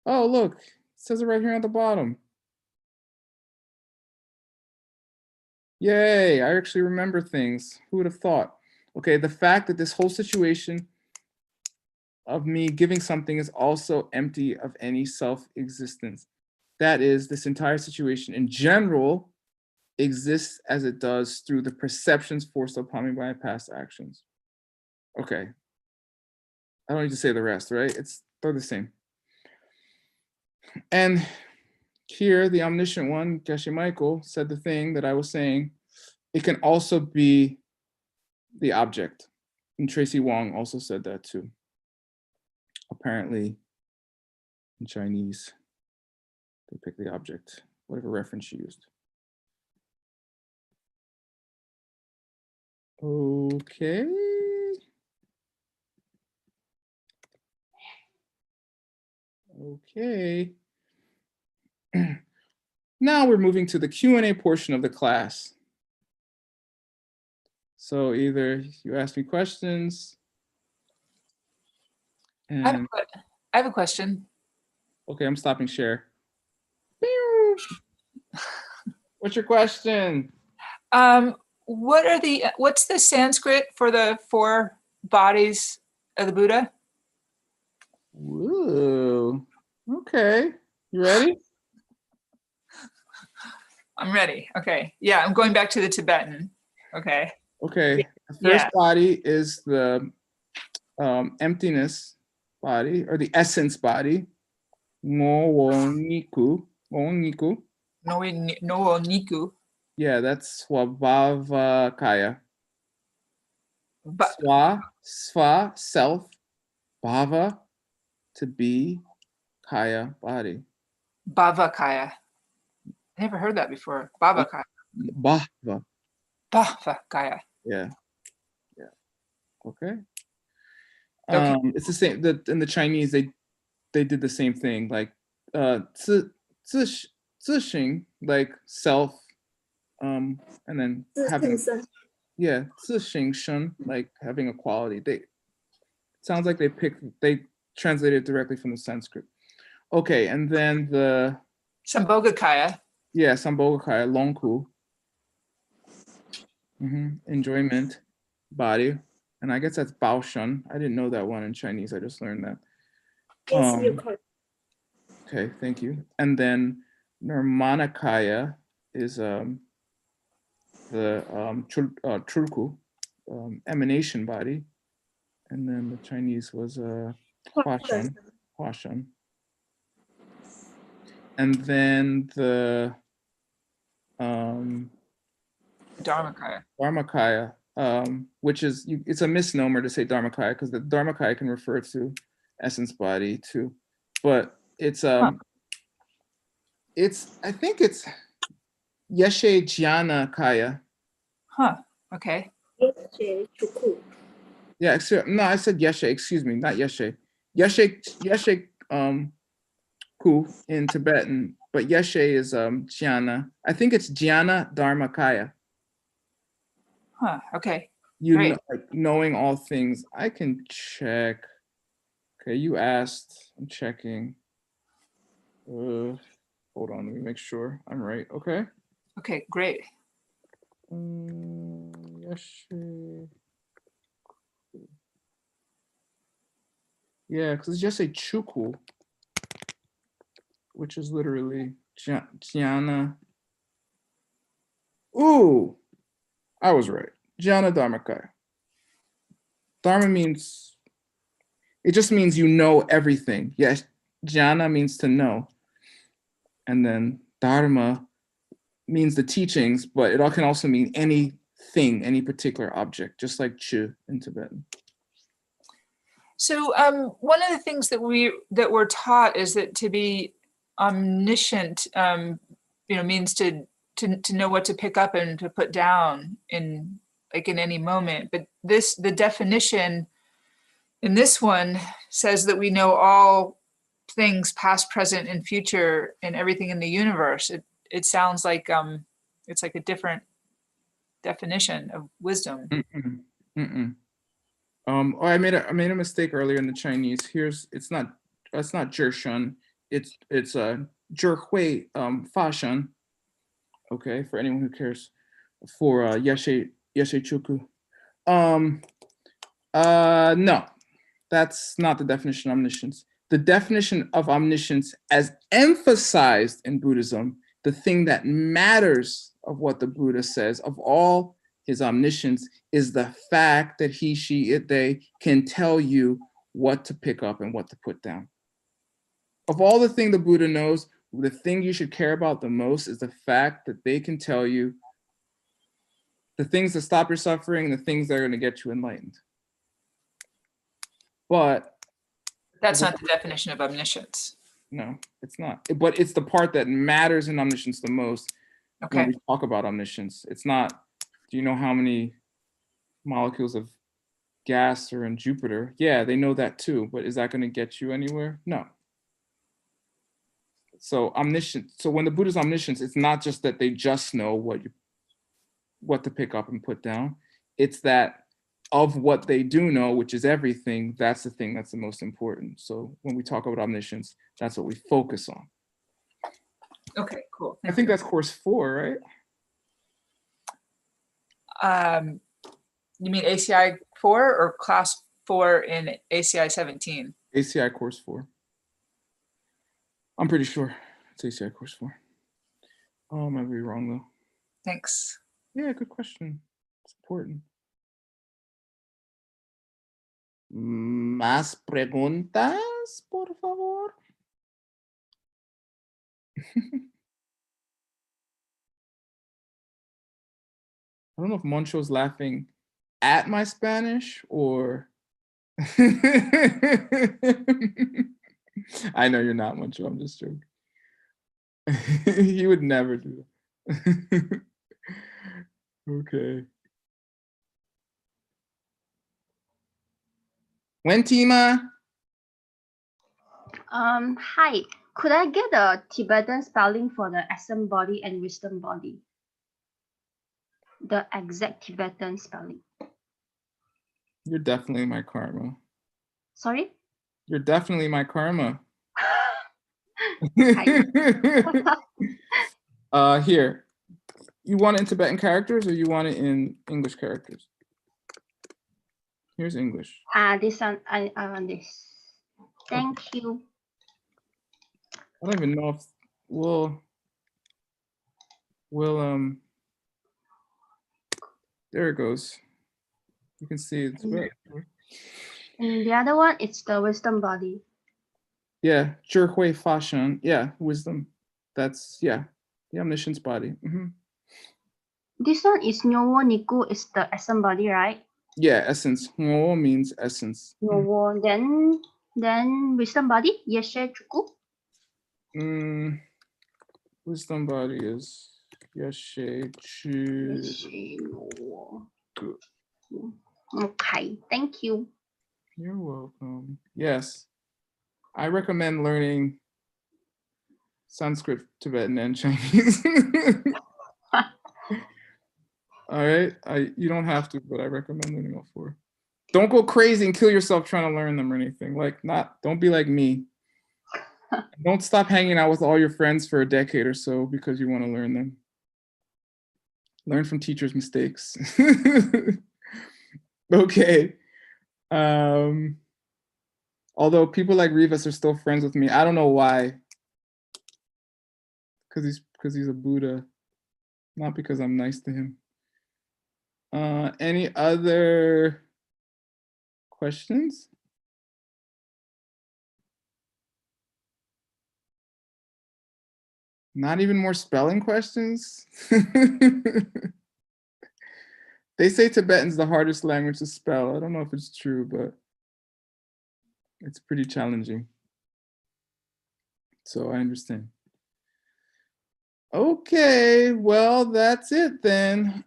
Oh, look, it says it right here at the bottom. Yay, I actually remember things. Who would have thought? Okay, the fact that this whole situation of me giving something is also empty of any self-existence. That is, this entire situation in general exists as it does through the perceptions forced upon me by my past actions. Okay. I don't need to say the rest, right? They're the same. And here, the omniscient one, Geshe Michael, said the thing that I was saying. It can also be the object. And Tracy Wong also said that too. Apparently, in Chinese, they picked the object, whatever reference she used. Okay. Okay. Now we're moving to the Q&A portion of the class. So either you ask me questions. I have a question. Okay, I'm stopping share. What's your question? What's the Sanskrit for the 4 bodies of the Buddha? Woo. Okay. You ready? I'm ready. Okay. Yeah, I'm going back to the Tibetan. Okay. Okay. The first body is the emptiness body or the essence body. No niku. No niku. Yeah, that's Swabhavakaya. Sva, self, bhava, to be, kaya, body. Bhavakaya. I never heard that before. Bhavakaya. Bhava. Bhavakaya. Yeah. Yeah. Okay. Okay. It's the same. In the Chinese, they did the same thing. Like zixing, like self, and then having zixing shun, like having a quality. It sounds like they translated directly from the Sanskrit. Okay, and then the Sambhogakaya. Yeah, Sambhogakaya, Longku. Enjoyment, body. And I guess that's Baoshan. I didn't know that one in Chinese. I just learned that. Yes, you're correct. Okay, thank you. And then Nirmanakaya is the Chulku, emanation body. And then the Chinese was Huashan. And then the Dharmakaya, which is, it's a misnomer to say Dharmakaya because the Dharmakaya can refer to essence body too, but it's I think it's Yeshe Jnana Kaya. Huh. Okay. Yeah, no, I said Yeshe, excuse me, not Yeshe. Yeshe Ku in Tibetan, but Yeshe is Jnana. I think it's Jnana Dharmakaya. Huh. Okay. You know, like knowing all things. I can check. Okay, you asked. I'm checking. Hold on, let me make sure I'm right. Okay. Okay, great. Yeshe. Yeah, because it's just a chuku, which is literally jnana. Ooh, I was right. Jnana Dharmakaya. Dharma means, it just means you know everything. Yes, jnana means to know. And then dharma means the teachings, but it all can also mean anything, any particular object, just like chu in Tibetan. So one of the things that we're taught is that to be omniscient, means to know what to pick up and to put down in any moment. But the definition in this one says that we know all things past, present, and future, and everything in the universe. It sounds like it's like a different definition of wisdom. Mm-mm. Mm-mm. I made a mistake earlier in the Chinese. It's not 智深, it's智慧 fashion. Okay, for anyone who cares for Yeshe Chuku. No, that's not the definition of omniscience. The definition of omniscience as emphasized in Buddhism, the thing that matters of what the Buddha says of all his omniscience, is the fact that he, she, it, they can tell you what to pick up and what to put down. Of all the things the Buddha knows, the thing you should care about the most is the fact that they can tell you the things that stop your suffering, the things that are going to get you enlightened. But that's not the definition of omniscience. No, it's not. But it's the part that matters in omniscience the most. Okay. When we talk about omniscience, it's not, do you know how many molecules of gas are in Jupiter? Yeah, they know that too, but is that going to get you anywhere? No. So omniscience. So when the Buddha's omniscience, it's not just that they just know what to pick up and put down. It's that of what they do know, which is everything, that's the thing that's the most important. So when we talk about omniscience, that's what we focus on. Okay, cool. I think that's course 4, right? You mean ACI 4 or class 4 in ACI 17? ACI course 4. I'm pretty sure it's ACI course 4. Oh, I might be wrong though. Thanks. Yeah, good question. It's important. ¿Más preguntas, por favor? I don't know if Moncho's laughing at my Spanish or... I know you're not, Moncho, I'm just joking. He would never do that. Okay. Wentima? Hi. Could I get a Tibetan spelling for the essence body and wisdom body? The exact Tibetan spelling. You're definitely my karma. Sorry? You're definitely my karma. Here. You want it in Tibetan characters or you want it in English characters? Here's English. This one, I want this. Thank you. I don't even know if we'll there it goes. You can see it's right. And the other one, it's the wisdom body. Yeah, 智慧发生. Yeah, wisdom. That's, yeah, the omniscience body. This one is Nyowo Niku, is the essence body, right? Yeah, essence. Ngo means essence. Nyowo, then wisdom body, Yeshe Chuku. Wisdom body is Yeshe Chu. Yeshe Nyowo. Okay, thank you. You're welcome. Yes, I recommend learning Sanskrit, Tibetan, and Chinese. All right, you don't have to, but I recommend learning all 4. Don't go crazy and kill yourself trying to learn them or anything. Don't be like me. Don't stop hanging out with all your friends for a decade or so because you want to learn them. Learn from teachers' mistakes. Okay. Although people like Rivas are still friends with me. I don't know why. Because he's a Buddha, not because I'm nice to him. Any other questions? Not even more spelling questions? They say Tibetan's the hardest language to spell. I don't know if it's true, but It's pretty challenging. So I understand. Okay, well, that's it then.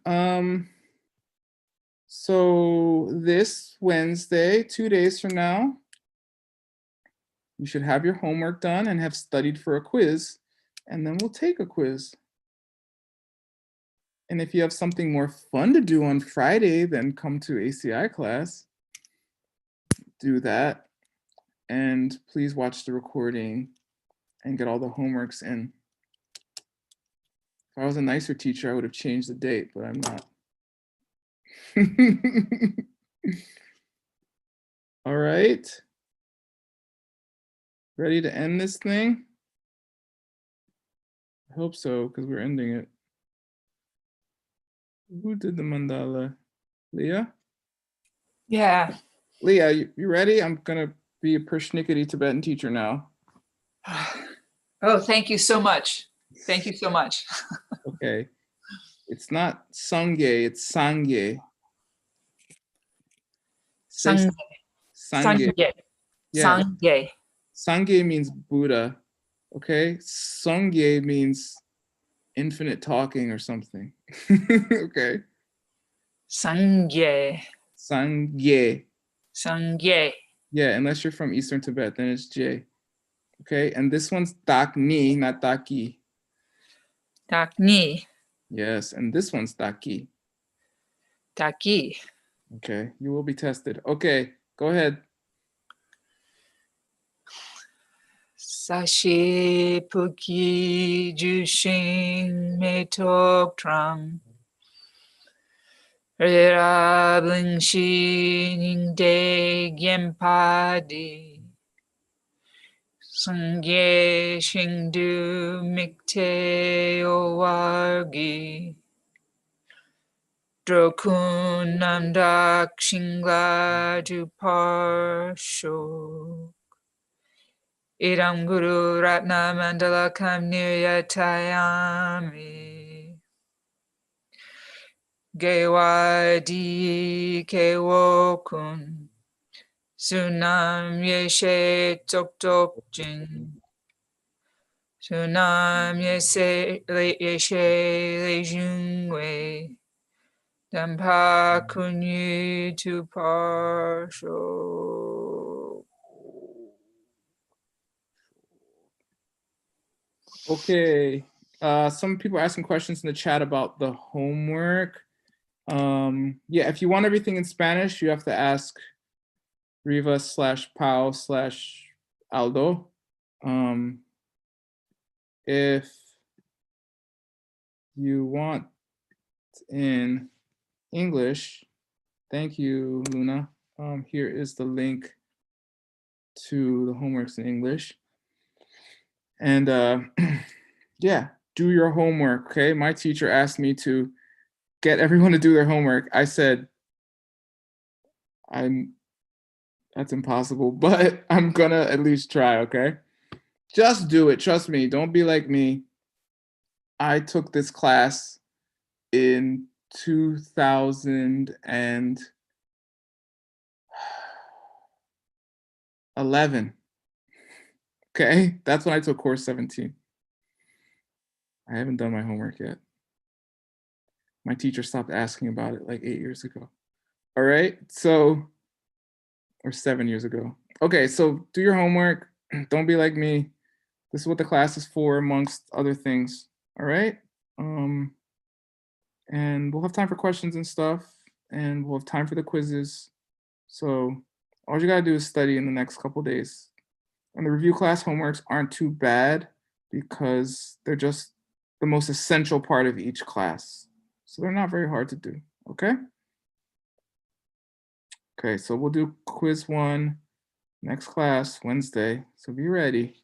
So this Wednesday, 2 days from now, you should have your homework done and have studied for a quiz, and then we'll take a quiz. And if you have something more fun to do on Friday, then come to ACI class, do that. And please watch the recording and get all the homeworks in. If I was a nicer teacher, I would have changed the date, but I'm not. All right. Ready to end this thing? I hope so, because we're ending it. Who did the mandala? Leah? Yeah. Leah, you ready? I'm gonna be a Pershnikity Tibetan teacher now. Oh, thank you so much. Thank you so much. Okay. It's not Sangye, it's Sangye. Say Sangye. Sangye. Sangye. Yeah. Sangye. Sangye means Buddha. Okay. Sangye means infinite talking or something. Okay. Sangye. Sangye. Sangye. Yeah, unless you're from Eastern Tibet, then it's J. Okay, and this one's Dakni, not Daki. Dakni. Yes, and this one's Daki. Daki. Okay, you will be tested. Okay, go ahead. Sashi Puki Jushin Metok Trang Rira Blingshi Ningde Gyempadi Sangye Shingdu Mikte Owargi Drokun Namdak Shingla Duparsho Idam Guru Ratna Mandala Kam Niryatayami Gewadi Kewokun Sunam Yeshe Tok Tok Jin Sunam Yeshe Lejungwe Dampa Kunyu Tuparsho. Okay, some people are asking questions in the chat about the homework. Yeah, if you want everything in Spanish, you have to ask Riva/Pau/Aldo. If you want in English, thank you, Luna. Here is the link to the homeworks in English. And yeah, do your homework, okay? My teacher asked me to get everyone to do their homework. I said, that's impossible, but I'm gonna at least try, okay? Just do it, trust me, don't be like me. I took this class in 2011. Okay, that's when I took course 17. I haven't done my homework yet. My teacher stopped asking about it like 8 years ago. All right, so, or 7 years ago. Okay, so do your homework. Don't be like me. This is what the class is for, amongst other things. All right, and we'll have time for questions and stuff, and we'll have time for the quizzes. So all you gotta do is study in the next couple days. And the review class homeworks aren't too bad because they're just the most essential part of each class. So they're not very hard to do, okay? Okay, so we'll do quiz 1 next class, Wednesday. So be ready.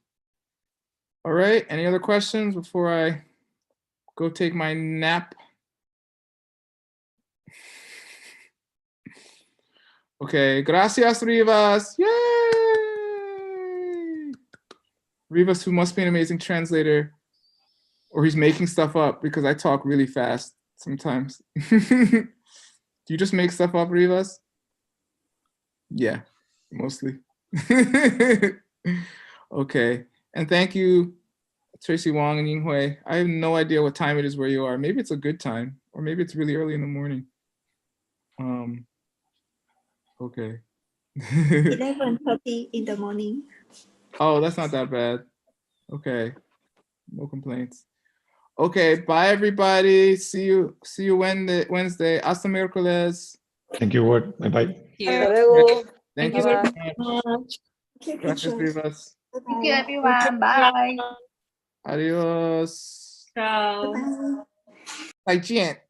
All right, any other questions before I go take my nap? Okay, gracias, Rivas. Yay! Rivas, who must be an amazing translator, or he's making stuff up because I talk really fast sometimes. Do you just make stuff up, Rivas? Yeah, mostly. Okay. And thank you, Tracy Wong and Yinghui. I have no idea what time it is where you are. Maybe it's a good time, or maybe it's really early in the morning. Okay. 11:30 in the morning. Oh, that's not that bad. Okay. No complaints. Okay, bye everybody. See you Wednesday. Hasta miércoles. Thank you, Ward. Bye-bye. Thank you you very so much. Okay, Gracias, teacher. Vivas. Thank you, Bye-bye. everyone. Bye. Adios. Ciao. Bye-bye. 再见。